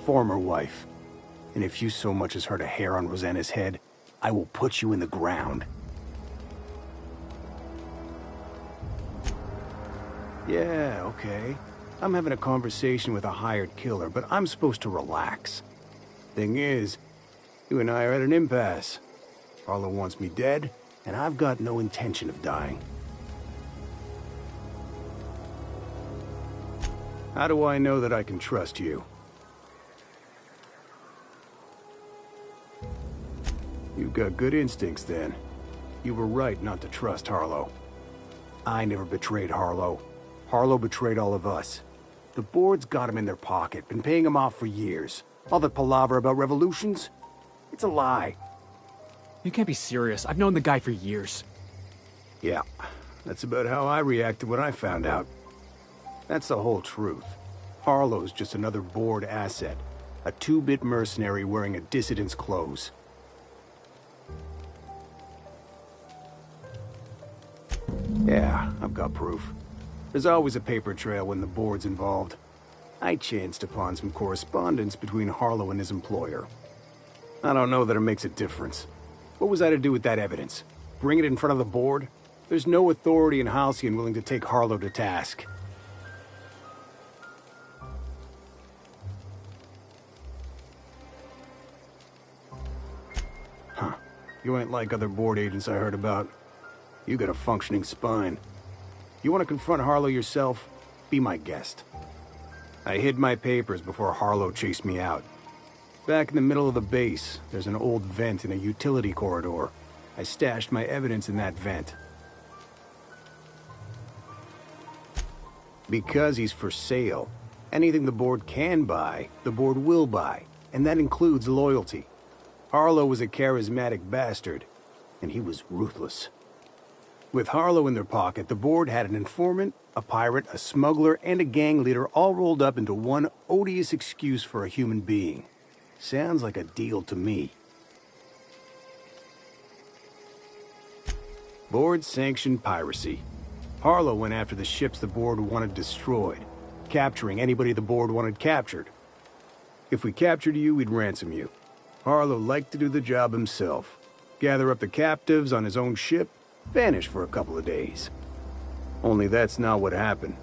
Speaker 14: Former wife. And if you so much as hurt a hair on Rosanna's head, I will put you in the ground. Yeah, okay. I'm having a conversation with a hired killer, but I'm supposed to relax. Thing is, you and I are at an impasse. Harlow wants me dead, and I've got no intention of dying. How do I know that I can trust you? You've got good instincts, then. You were right not to trust Harlow. I never betrayed Harlow. Harlow betrayed all of us. The board's got him in their pocket, been paying him off for years. All that palaver about revolutions? It's a lie.
Speaker 7: You can't be serious. I've known the guy for years.
Speaker 14: Yeah, that's about how I reacted when I found out. That's the whole truth. Harlow's just another board asset. A two-bit mercenary wearing a dissident's clothes. Yeah, I've got proof. There's always a paper trail when the board's involved. I chanced upon some correspondence between Harlow and his employer. I don't know that it makes a difference. What was I to do with that evidence? Bring it in front of the board? There's no authority in Halcyon willing to take Harlow to task. Huh. You ain't like other board agents I heard about. You got a functioning spine. You want to confront Harlow yourself? Be my guest. I hid my papers before Harlow chased me out. Back in the middle of the base, there's an old vent in a utility corridor. I stashed my evidence in that vent. Because he's for sale. Anything the board can buy, the board will buy. And that includes loyalty. Harlow was a charismatic bastard, and he was ruthless. With Harlow in their pocket, the board had an informant, a pirate, a smuggler, and a gang leader all rolled up into one odious excuse for a human being. Sounds like a deal to me. Board-sanctioned piracy. Harlow went after the ships the board wanted destroyed, capturing anybody the board wanted captured. If we captured you, we'd ransom you. Harlow liked to do the job himself. Gather up the captives on his own ship, vanish for a couple of days. Only that's not what happened.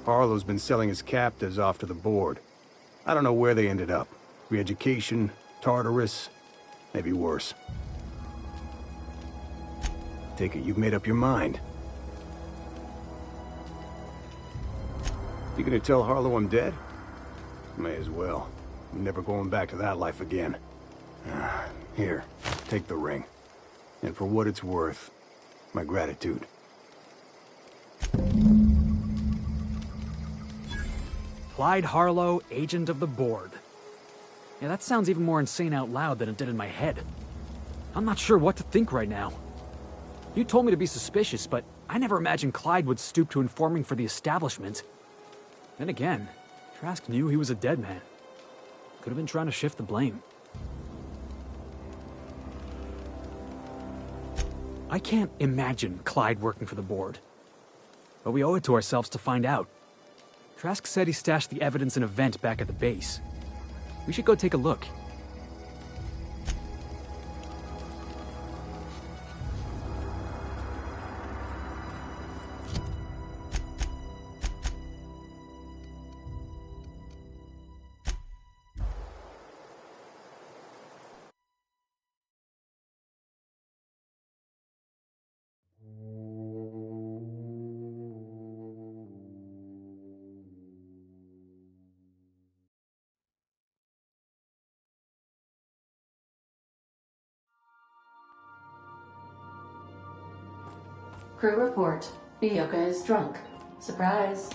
Speaker 14: Harlow's been selling his captives off to the board. I don't know where they ended up. Re-education, Tartarus, maybe worse.
Speaker 19: Take it you've made up your mind. You gonna tell Harlow I'm dead? May as well. I'm never going back to that life again. Here, take the ring. And for what it's worth, my gratitude.
Speaker 7: Clyde Harlow, agent of the board. Yeah, that sounds even more insane out loud than it did in my head. I'm not sure what to think right now. You told me to be suspicious, but I never imagined Clyde would stoop to informing for the establishment. Then again, Trask knew he was a dead man. Could have been trying to shift the blame. I can't imagine Clyde working for the board. But we owe it to ourselves to find out. Trask said he stashed the evidence in a vent back at the base. We should go take a look.
Speaker 1: Crew report. Bioka is drunk. Surprise.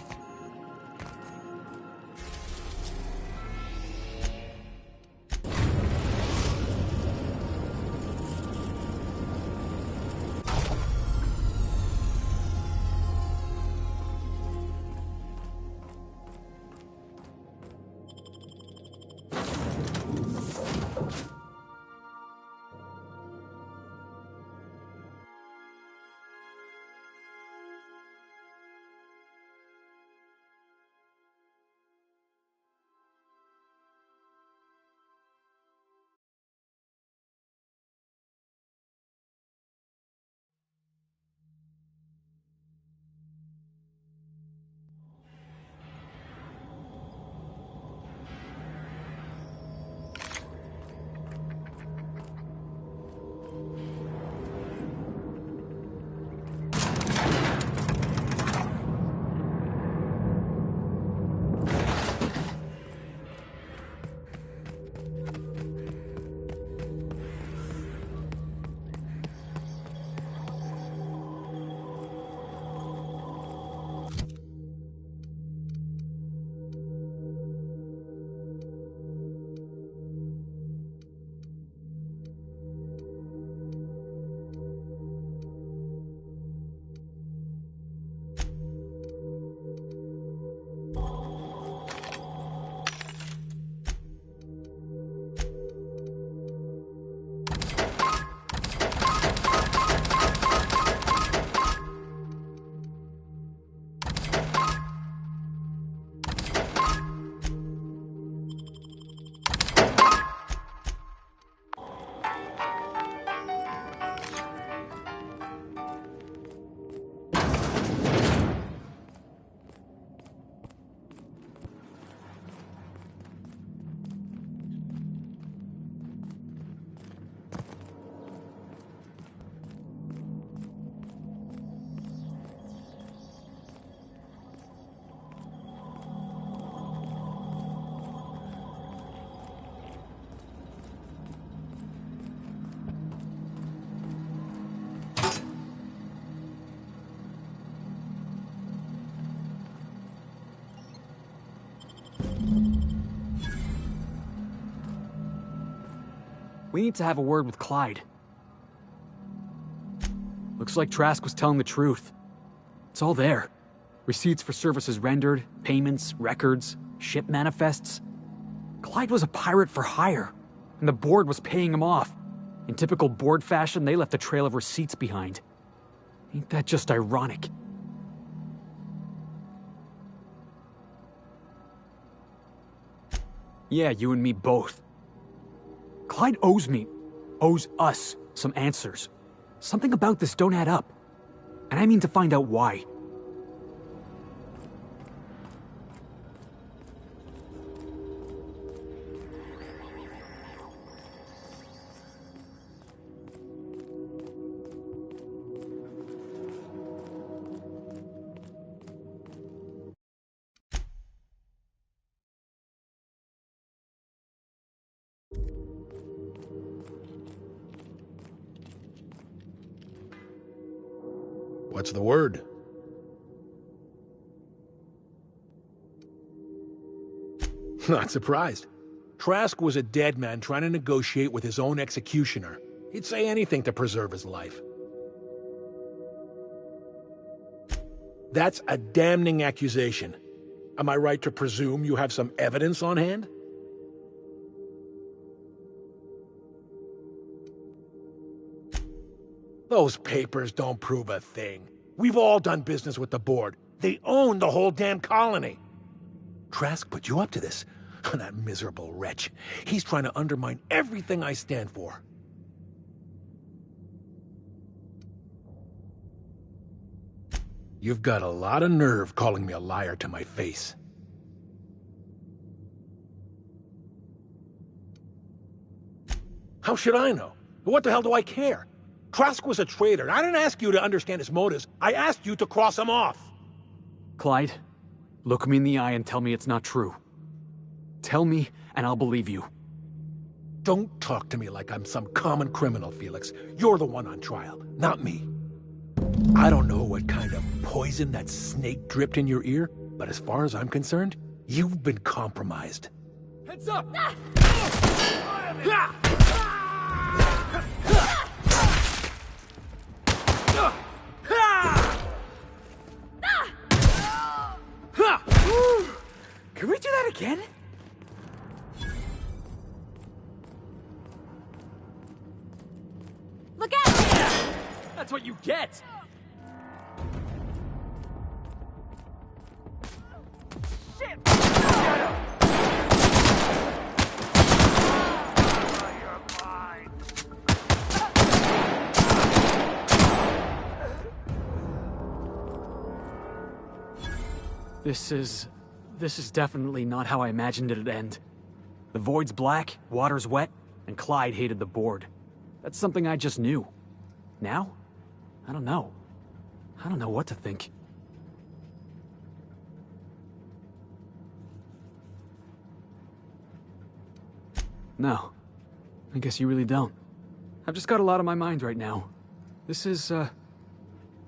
Speaker 7: We need to have a word with Clyde. Looks like Trask was telling the truth. It's all there. Receipts for services rendered, payments, records, ship manifests. Clyde was a pirate for hire, and the board was paying him off. In typical board fashion, they left a trail of receipts behind. Ain't that just ironic? Yeah, you and me both. Clyde owes us some answers. Something about this don't add up. And I mean to find out why.
Speaker 9: What's the word? Not surprised. Trask was a dead man trying to negotiate with his own executioner. He'd say anything to preserve his life. That's a damning accusation. Am I right to presume you have some evidence on hand? Those papers don't prove a thing. We've all done business with the board. They own the whole damn colony. Trask put you up to this. That miserable wretch. He's trying to undermine everything I stand for. You've got a lot of nerve calling me a liar to my face. How should I know? What the hell do I care? Trask was a traitor, and I didn't ask you to understand his motives. I asked you to cross him off.
Speaker 7: Clyde, look me in the eye and tell me it's not true. Tell me, and I'll believe you.
Speaker 9: Don't talk to me like I'm some common criminal, Felix. You're the one on trial, not me. I don't know what kind of poison that snake dripped in your ear, but as far as I'm concerned, you've been compromised.
Speaker 8: Heads up!
Speaker 7: Can we do that again?
Speaker 4: Look out!
Speaker 7: That's what you get!
Speaker 8: Shit! Get him!
Speaker 7: This is definitely not how I imagined it'd end. The void's black, water's wet, and Clyde hated the board. That's something I just knew. Now? I don't know. I don't know what to think. No. I guess you really don't. I've just got a lot on my mind right now. This is a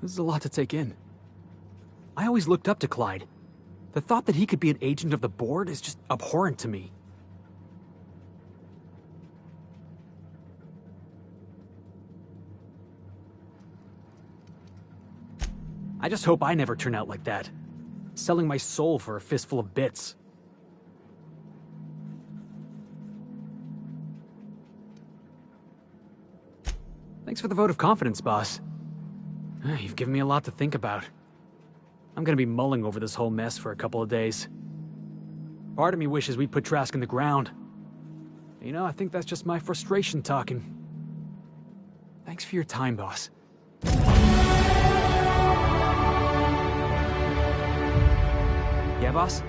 Speaker 7: lot to take in. I always looked up to Clyde. The thought that he could be an agent of the board is just abhorrent to me. I just hope I never turn out like that. Selling my soul for a fistful of bits. Thanks for the vote of confidence, boss. You've given me a lot to think about. I'm gonna be mulling over this whole mess for a couple of days. Part of me wishes we'd put Trask in the ground. You know, I think that's just my frustration talking. Thanks for your time, boss. Yeah, boss?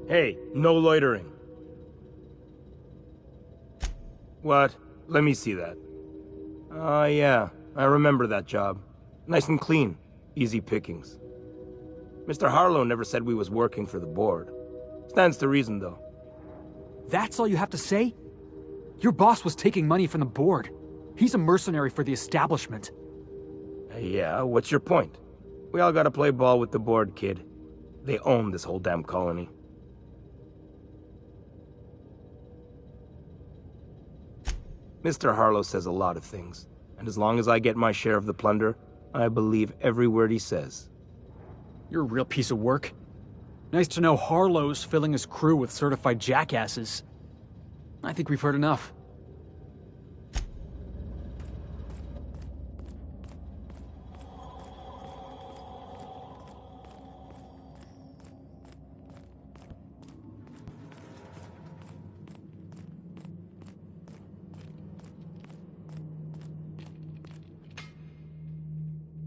Speaker 6: Hey, no loitering. What? Let me see that. Yeah. I remember that job. Nice and clean. Easy pickings. Mr. Harlow never said we was working for the board. Stands to reason, though.
Speaker 7: That's all you have to say? Your boss was taking money from the board. He's a mercenary for the establishment.
Speaker 6: Yeah, what's your point? We all gotta play ball with the board, kid. They own this whole damn colony. Mr. Harlow says a lot of things, and as long as I get my share of the plunder, I believe every word he says.
Speaker 7: You're a real piece of work. Nice to know Harlow's filling his crew with certified jackasses. I think we've heard enough.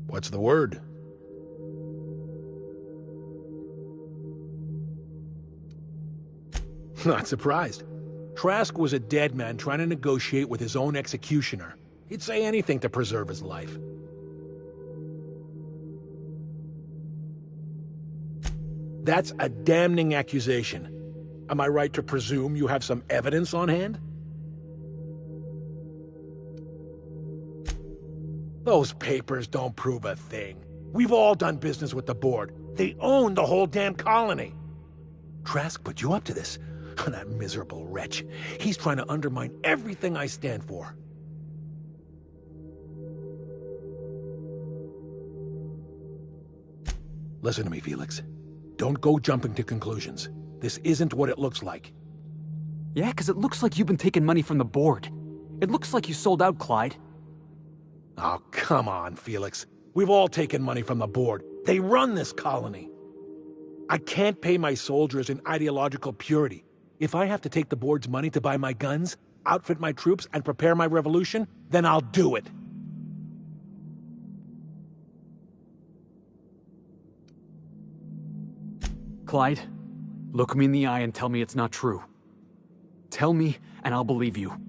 Speaker 9: What's the word? Not surprised. Trask was a dead man trying to negotiate with his own executioner. He'd say anything to preserve his life. That's a damning accusation. Am I right to presume you have some evidence on hand? Those papers don't prove a thing. We've all done business with the board. They own the whole damn colony. Trask put you up to this. That miserable wretch. He's trying to undermine everything I stand for. Listen to me, Felix. Don't go jumping to conclusions. This isn't what it looks like.
Speaker 7: Yeah, because it looks like you've been taking money from the board. It looks like you sold out, Clyde.
Speaker 9: Oh, come on, Felix. We've all taken money from the board. They run this colony. I can't pay my soldiers in ideological purity. If I have to take the board's money to buy my guns, outfit my troops, and prepare my revolution, then I'll do it.
Speaker 7: Clyde, look me in the eye and tell me it's not true. Tell me, and I'll believe you.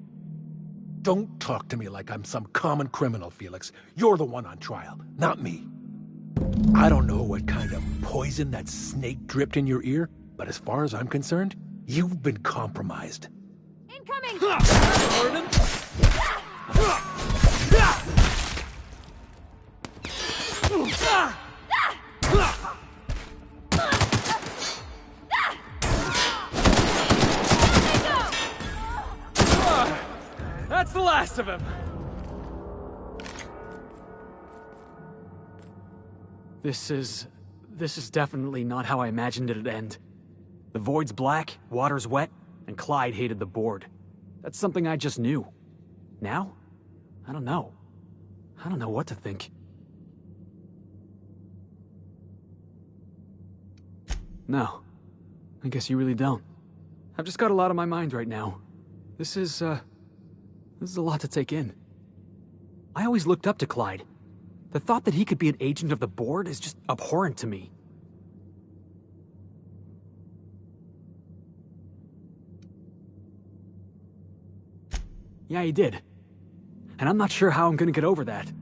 Speaker 9: Don't talk to me like I'm some common criminal, Felix. You're the one on trial, not me. I don't know what kind of poison that snake dripped in your ear, but as far as I'm concerned, you've been compromised.
Speaker 2: Incoming!
Speaker 7: That's the last of him! This is definitely not how I imagined it'd end. The void's black, water's wet, and Clyde hated the board. That's something I just knew. Now? I don't know. I don't know what to think. No. I guess you really don't. I've just got a lot on my mind right now. This is a lot to take in. I always looked up to Clyde. The thought that he could be an agent of the board is just abhorrent to me. Yeah, he did. And I'm not sure how I'm gonna get over that.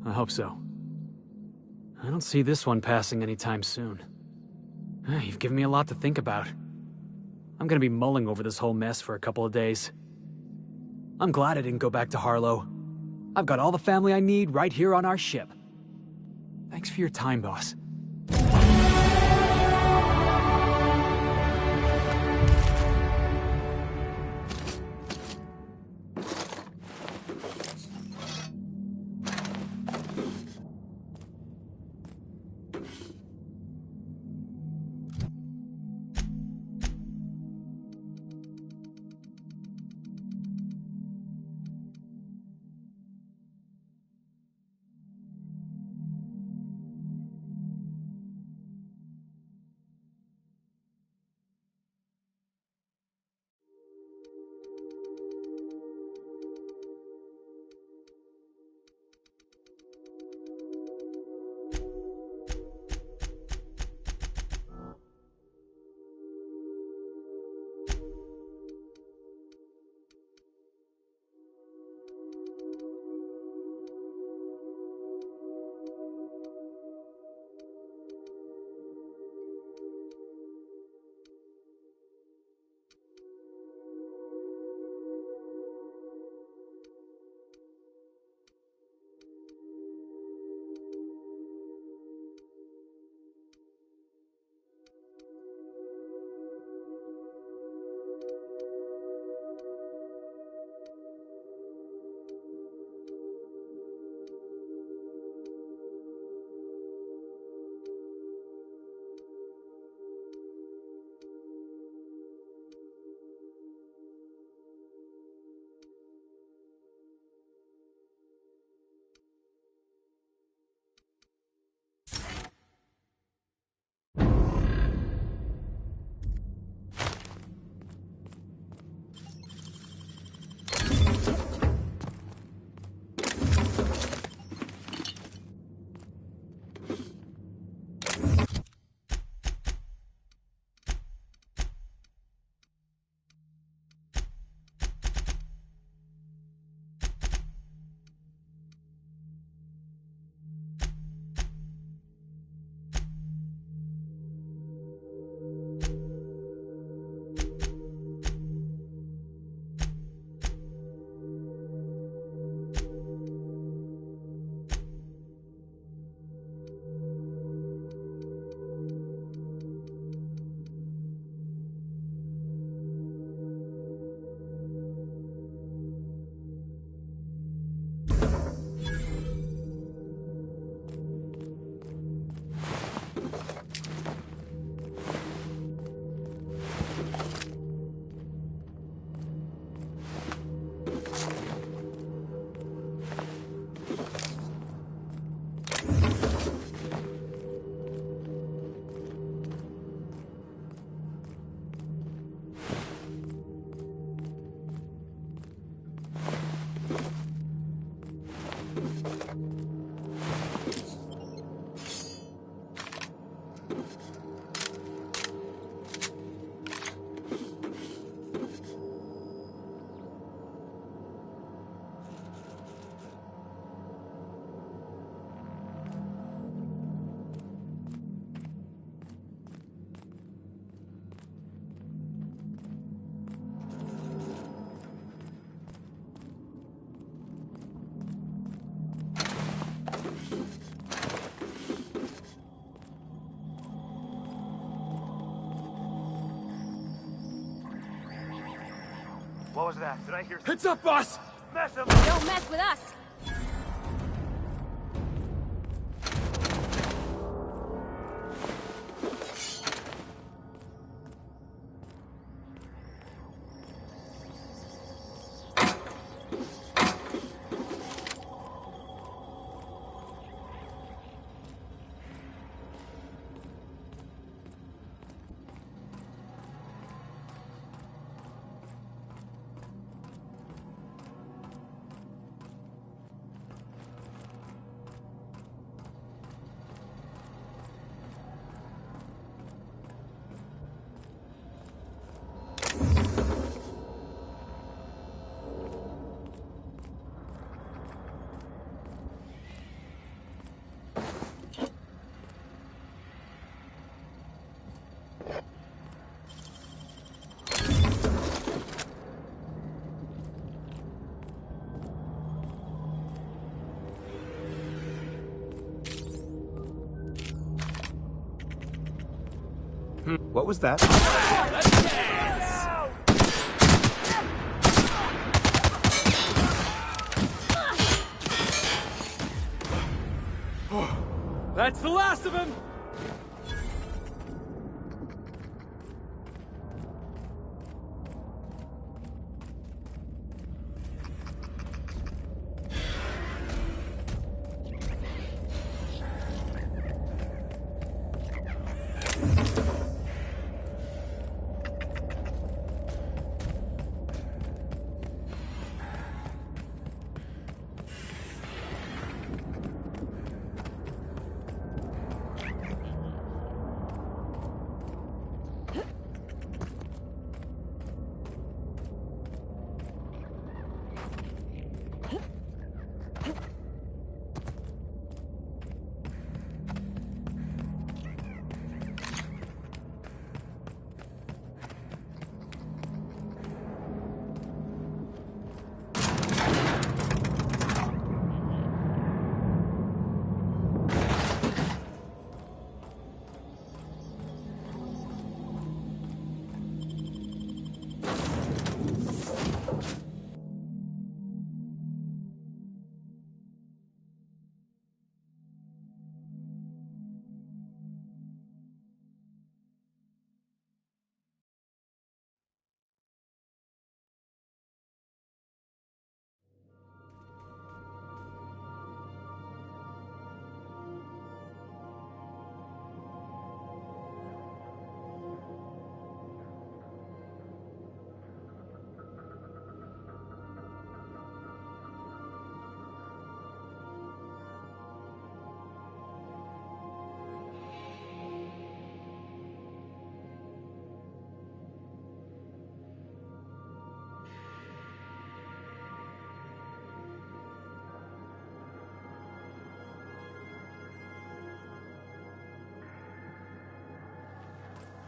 Speaker 7: I hope so. I don't see this one passing anytime soon. You've given me a lot to think about. I'm gonna be mulling over this whole mess for a couple of days. I'm glad I didn't go back to Harlow. I've got all the family I need right here on our ship. Thanks for your time, boss.
Speaker 8: hell was that? Did I hear?
Speaker 7: Heads up, boss!
Speaker 8: Mess him
Speaker 4: Don't mess with us!
Speaker 6: What was that?
Speaker 7: That's the last of him!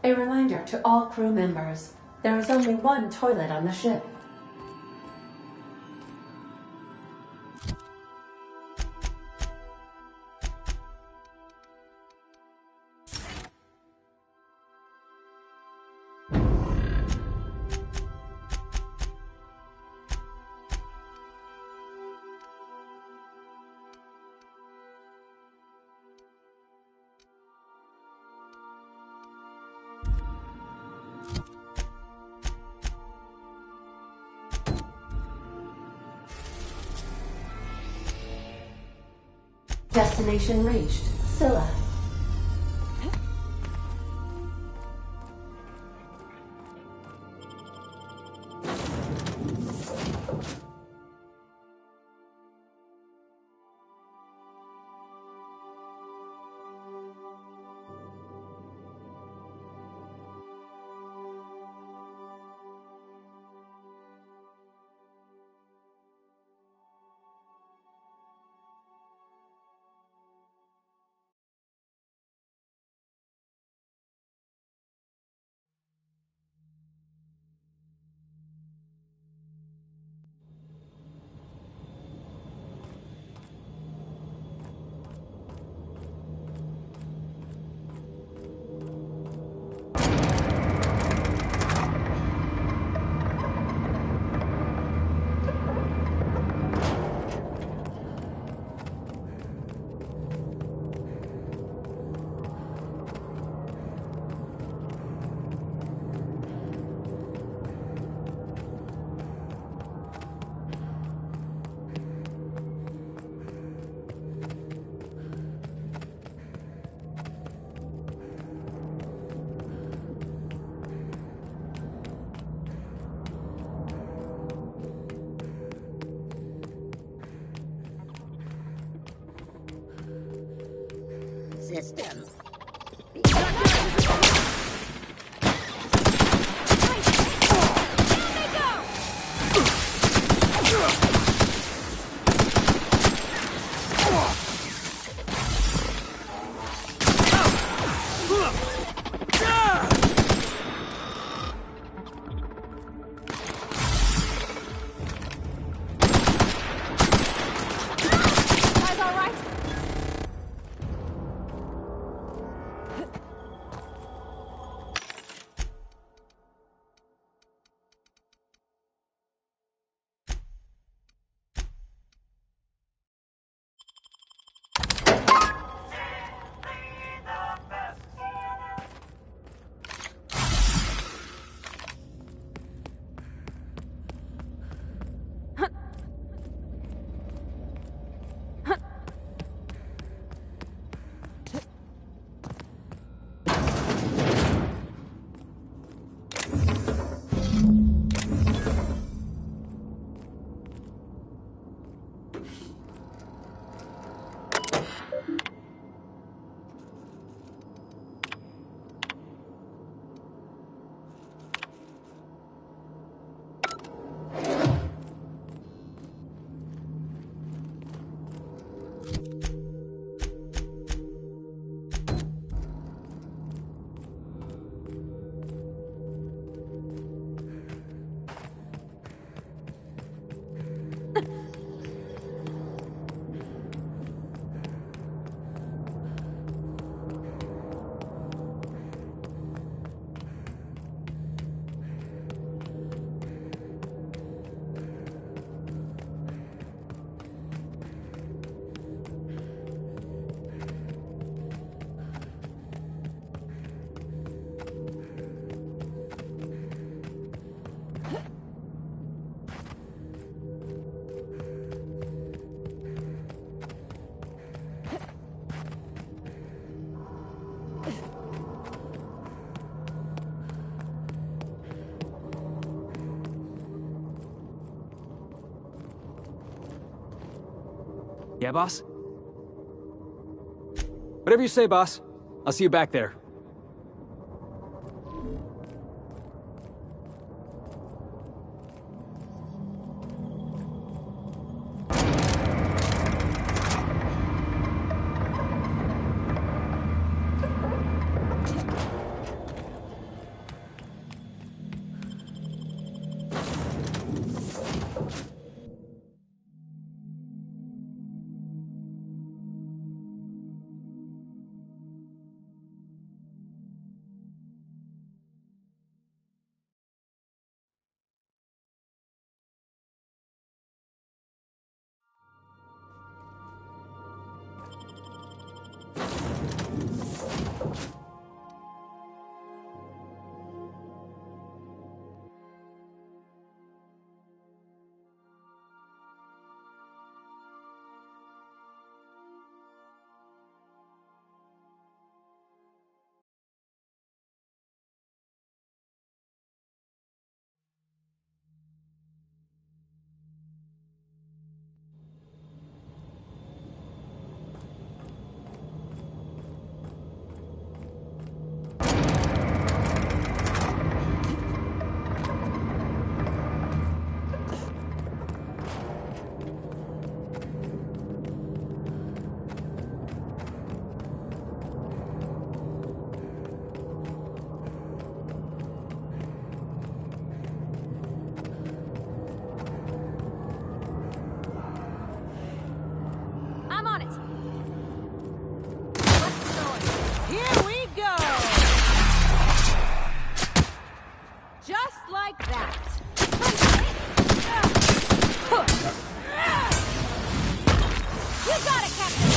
Speaker 1: A reminder to all crew members, there is only one toilet on the ship. Destination reached. Scylla.
Speaker 5: system.
Speaker 7: Yeah, boss? Whatever you say, boss. I'll see you back there.
Speaker 3: I'm on it. Here we go. Just like that. You got it, Captain.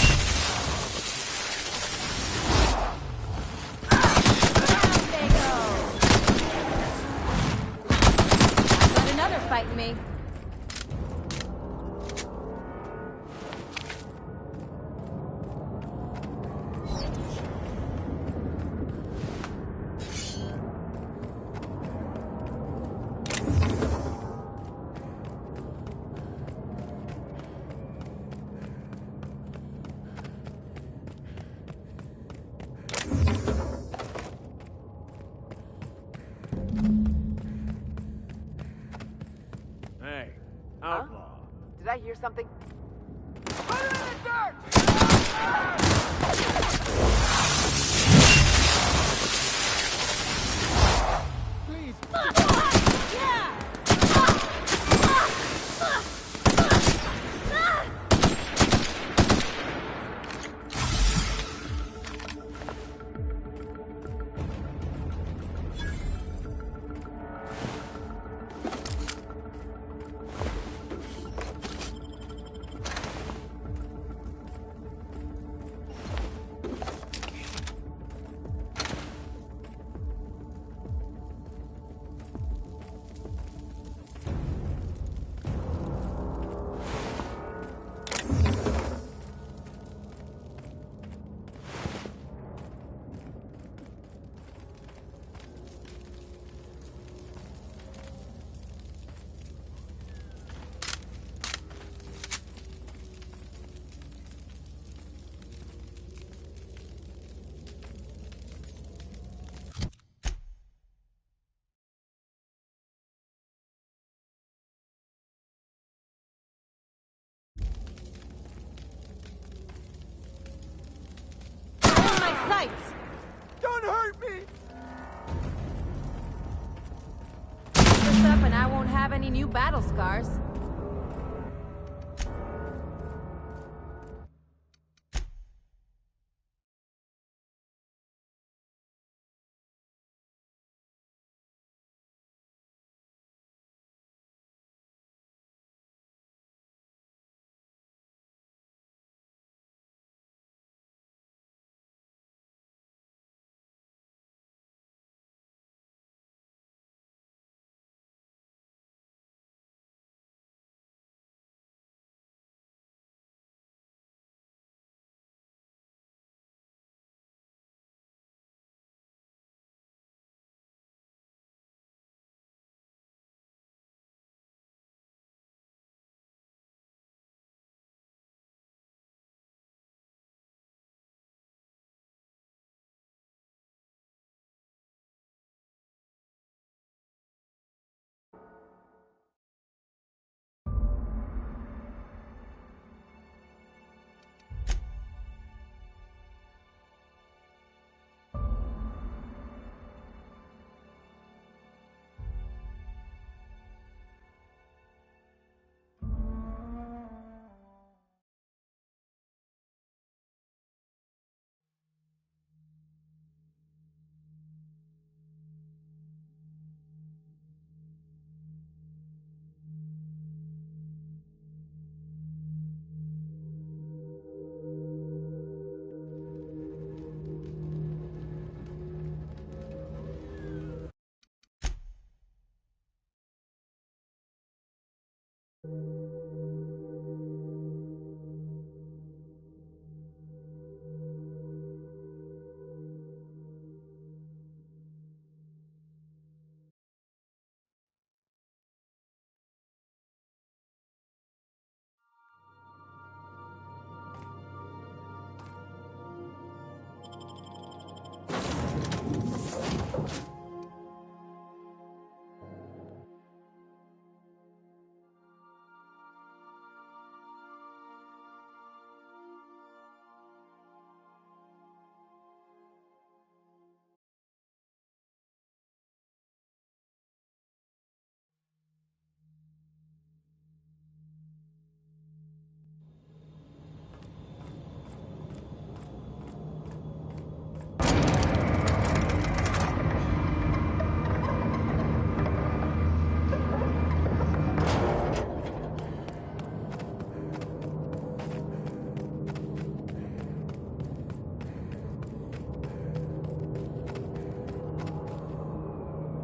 Speaker 3: Down they go. I've got another fight in me. something?
Speaker 8: Put him in the dirt! Please. Don't hurt me!
Speaker 3: This up and I won't have any new battle scars.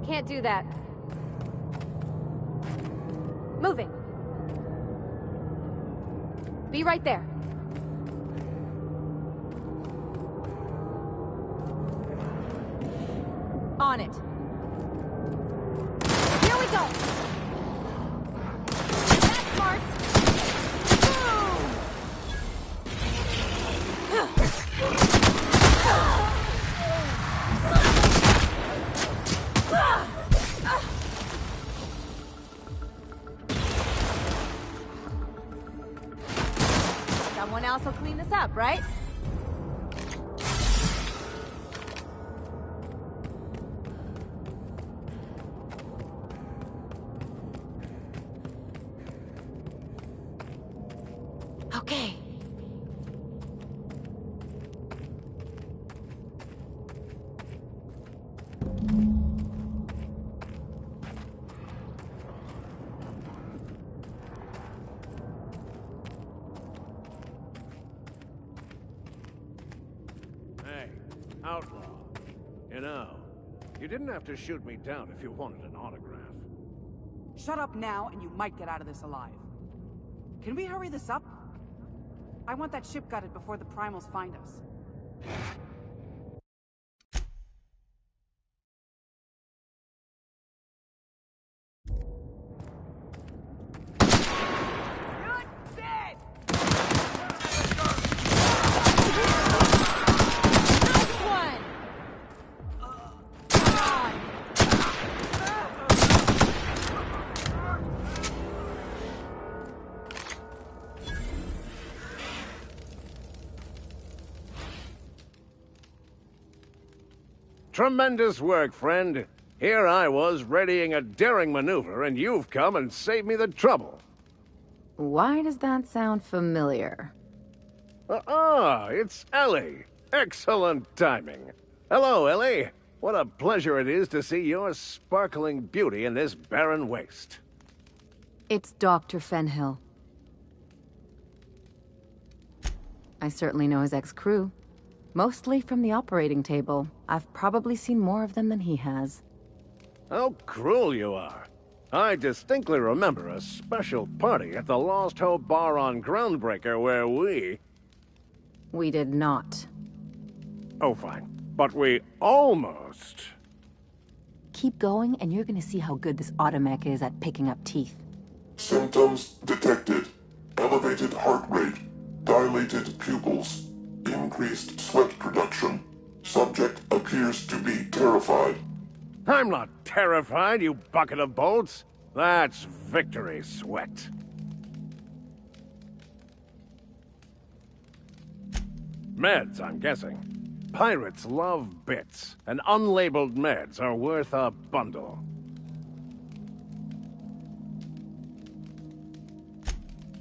Speaker 2: Can't do that. Moving. Be right there.
Speaker 3: On it.
Speaker 2: Here we go! That's smart!
Speaker 3: Someone else will clean this up, right?
Speaker 2: Okay.
Speaker 8: Hey, outlaw. You know, you didn't have to shoot me down if you wanted an autograph.
Speaker 20: Shut up now, and you might get out of this alive. Can we hurry this up? I want that ship gutted before the primals find us.
Speaker 8: Tremendous work, friend. Here I was readying a daring maneuver, and you've come and saved me the trouble.
Speaker 3: Why does that sound familiar?
Speaker 8: It's Ellie. Excellent timing. Hello, Ellie. What a pleasure it is to see your sparkling beauty in this barren waste.
Speaker 3: It's Dr. Fenhill. I certainly know his ex-crew. Mostly from the operating table. I've probably seen more of them than he has.
Speaker 8: How cruel you are. I distinctly remember a special party at the Lost Hope Bar on Groundbreaker where
Speaker 3: We did not.
Speaker 8: Oh, fine. But we almost...
Speaker 3: Keep going, and you're gonna see how good this automech is at picking up teeth.
Speaker 16: Symptoms detected. Elevated heart rate, dilated pupils, increased sweat production. Subject appears to be terrified.
Speaker 8: I'm not terrified, you bucket of bolts. That's victory sweat. Meds, I'm guessing. Pirates love bits, and unlabeled meds are worth a bundle.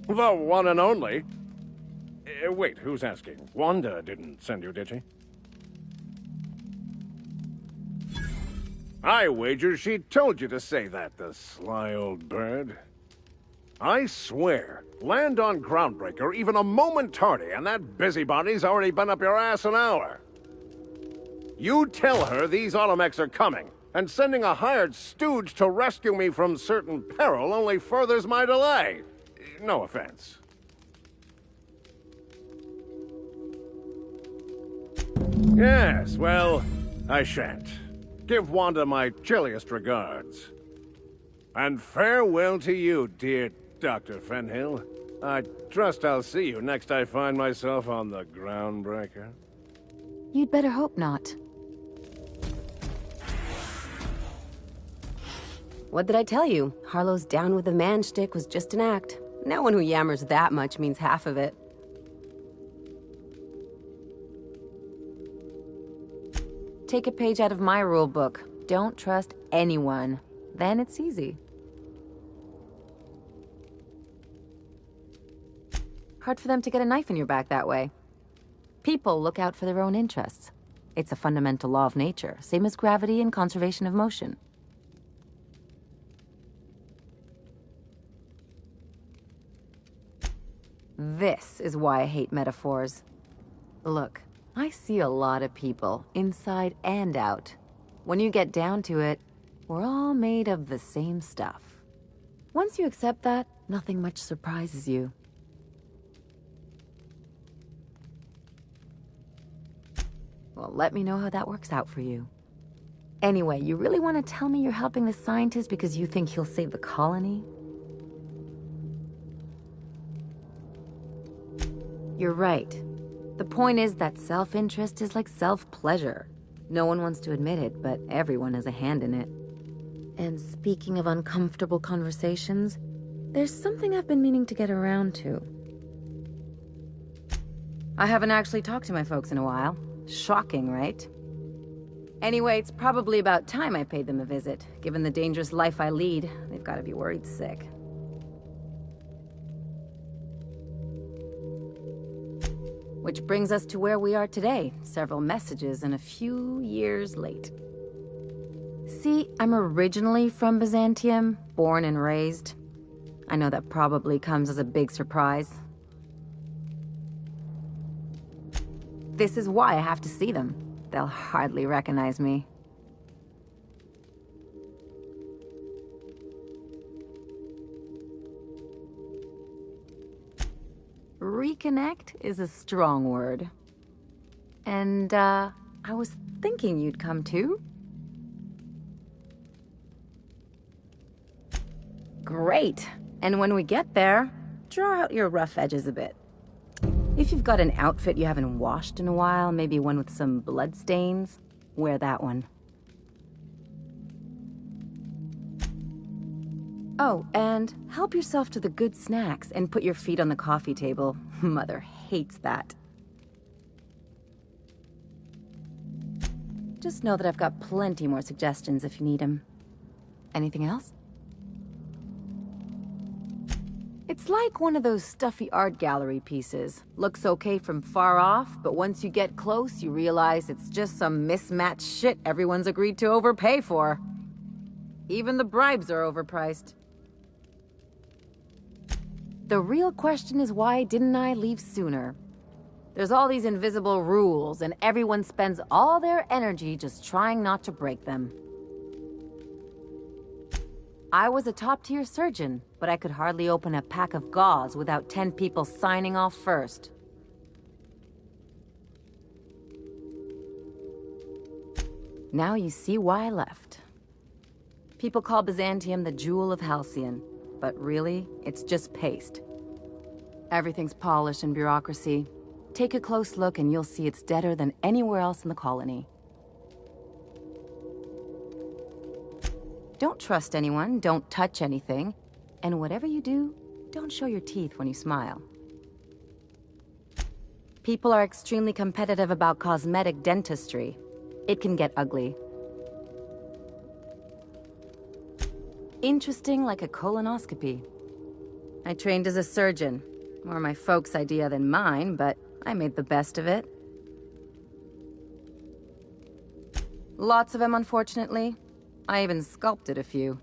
Speaker 8: The one and only. Wait, who's asking? Wanda didn't send you, did she? I wager she told you to say that, the sly old bird. I swear, land on Groundbreaker even a moment tardy, and that busybody's already been up your ass an hour. You tell her these automechs are coming, and sending a hired stooge to rescue me from certain peril only furthers my delay. No offense. Yes, well, I shan't. Give Wanda my chilliest regards. And farewell to you, dear Dr. Fenhill. I trust I'll see you next I find myself on the Groundbreaker.
Speaker 3: You'd better hope not. What did I tell you? Harlow's down with the man shtick was just an act. No one who yammers that much means half of it. Take a page out of my rule book. Don't trust anyone. Then it's easy. Hard for them to get a knife in your back that way. People look out for their own interests. It's a fundamental law of nature, same as gravity and conservation of motion. This is why I hate metaphors. Look, I see a lot of people, inside and out. When you get down to it, we're all made of the same stuff. Once you accept that, nothing much surprises you. Well, let me know how that works out for you. Anyway, you really want to tell me you're helping the scientist because you think he'll save the colony? You're right. The point is that self-interest is like self-pleasure. No one wants to admit it, but everyone has a hand in it. And speaking of uncomfortable conversations, there's something I've been meaning to get around to. I haven't actually talked to my folks in a while. Shocking, right? Anyway, it's probably about time I paid them a visit. Given the dangerous life I lead, they've got to be worried sick. Which brings us to where we are today. Several messages and a few years late. See, I'm originally from Byzantium, born and raised. I know that probably comes as a big surprise. This is why I have to see them. They'll hardly recognize me. Reconnect is a strong word. And, I was thinking you'd come too. Great. And when we get there, draw out your rough edges a bit. If you've got an outfit you haven't washed in a while, maybe one with some blood stains, wear that one. Oh, and help yourself to the good snacks and put your feet on the coffee table. Mother hates that. Just know that I've got plenty more suggestions if you need them. Anything else? It's like one of those stuffy art gallery pieces. Looks okay from far off, but once you get close, you realize it's just some mismatched shit everyone's agreed to overpay for. Even the bribes are overpriced. The real question is, why didn't I leave sooner? There's all these invisible rules, and everyone spends all their energy just trying not to break them. I was a top-tier surgeon, but I could hardly open a pack of gauze without 10 people signing off first. Now you see why I left. People call Byzantium the jewel of Halcyon, but really, it's just paste. Everything's polished and bureaucracy. Take a close look and you'll see it's deader than anywhere else in the colony. Don't trust anyone, don't touch anything, and whatever you do, don't show your teeth when you smile. People are extremely competitive about cosmetic dentistry. It can get ugly. Interesting like a colonoscopy. I trained as a surgeon. More my folks' idea than mine, but I made the best of it. Lots of them, unfortunately. I even sculpted a few.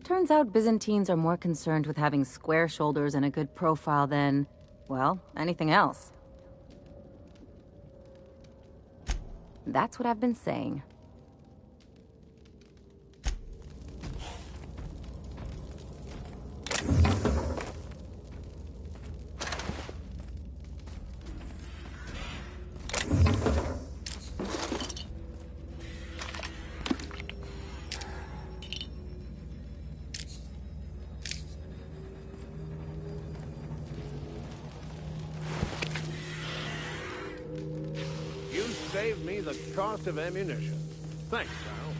Speaker 3: Turns out Byzantines are more concerned with having square shoulders and a good profile than, well, anything else. That's what I've been saying.
Speaker 8: Saved me the cost of ammunition. Thanks, pal.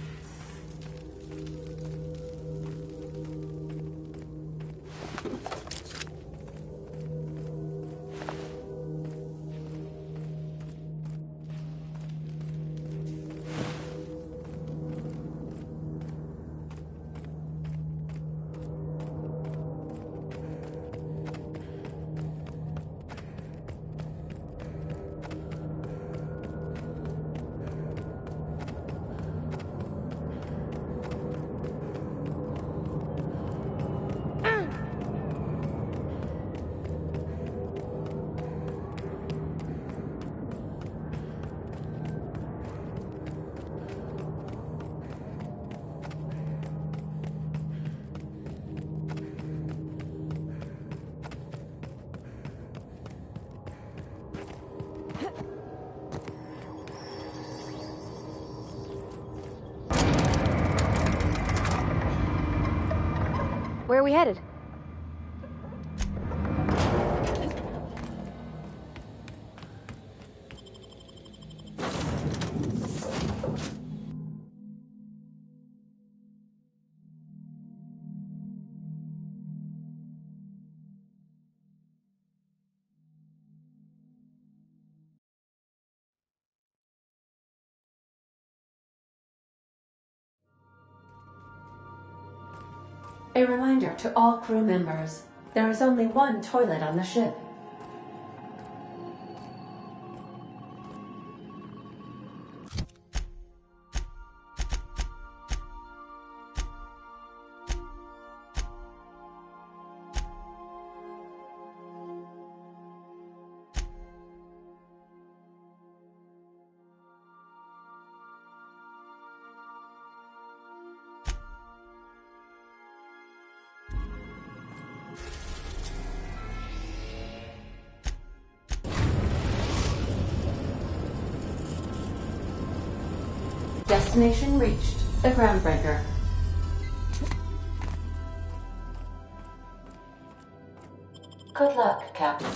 Speaker 2: Where are we headed?
Speaker 1: A reminder to all crew members, there is only one toilet on the ship. Destination reached. The Groundbreaker. Good luck, Captain.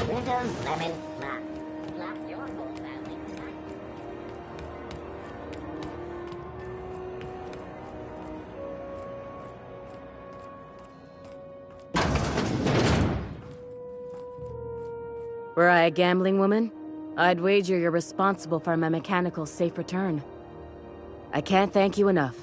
Speaker 5: Windows lemon snap. Slap your whole family tonight.
Speaker 19: Were I a gambling woman, I'd wager you're responsible for my mechanical safe return. I can't thank you enough.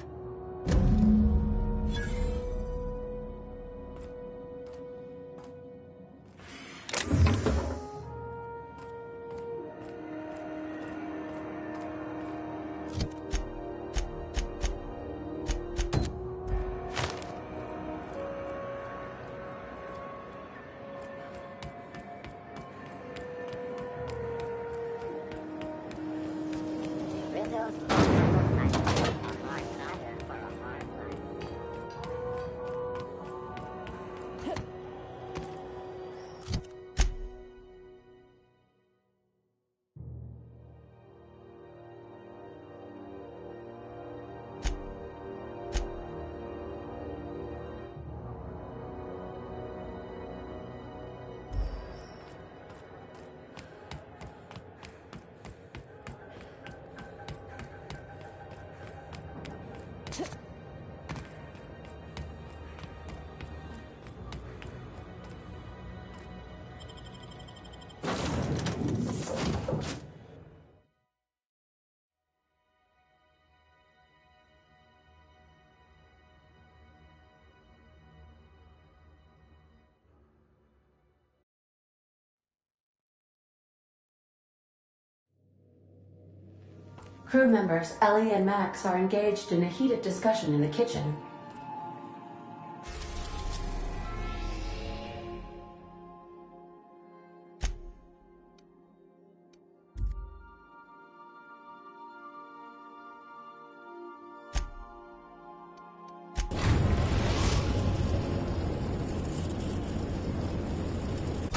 Speaker 1: Crew members Ellie and Max are engaged in a heated discussion in the kitchen.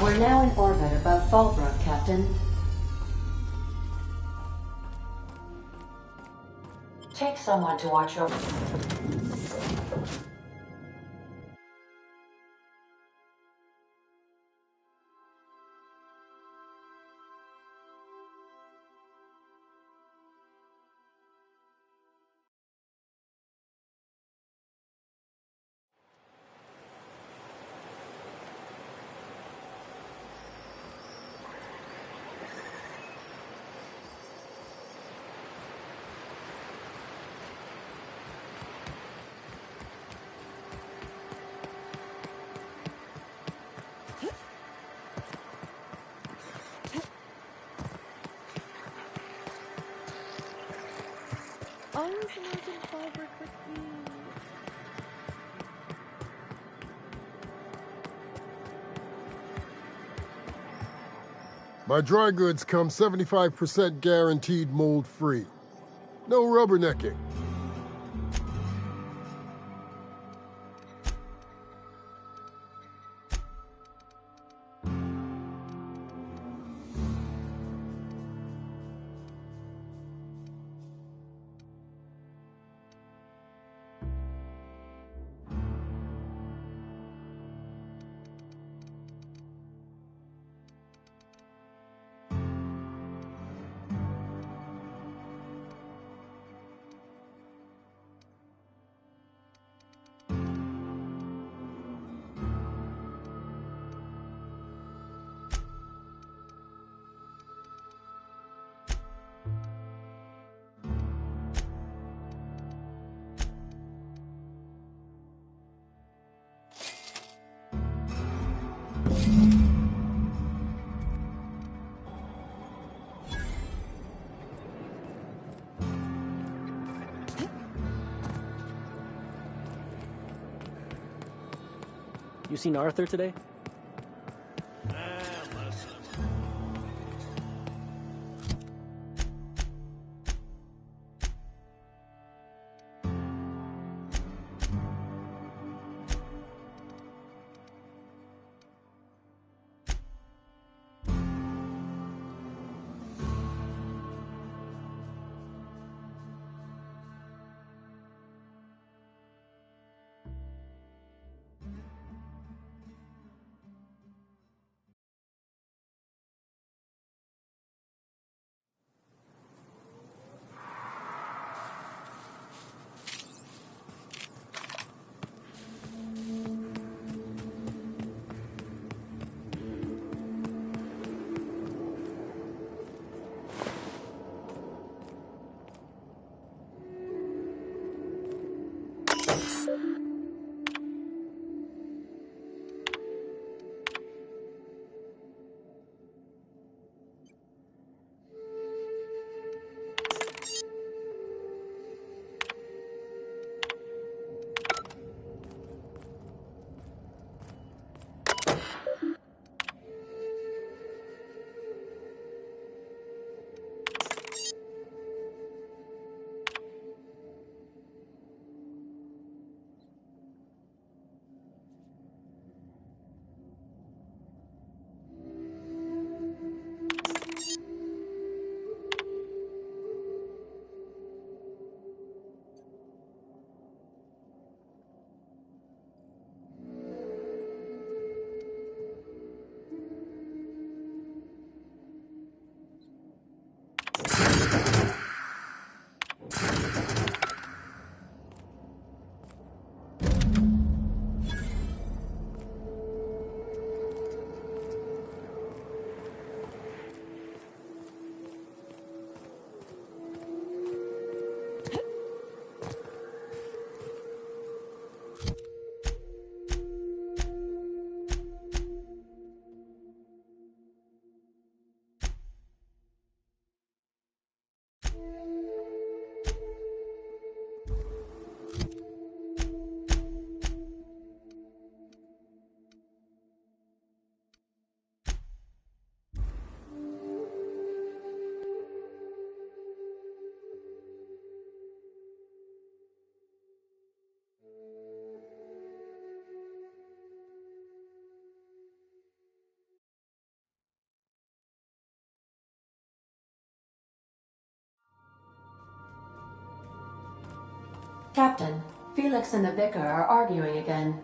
Speaker 1: We're now in orbit above Fallbrook, Captain. Take someone to watch your...
Speaker 21: Always imagine Fallbrook with me.
Speaker 22: My dry goods come 75% guaranteed mold-free. No rubbernecking.
Speaker 11: You seen Arthur today?
Speaker 1: Captain, Felix and the Vicar are arguing again.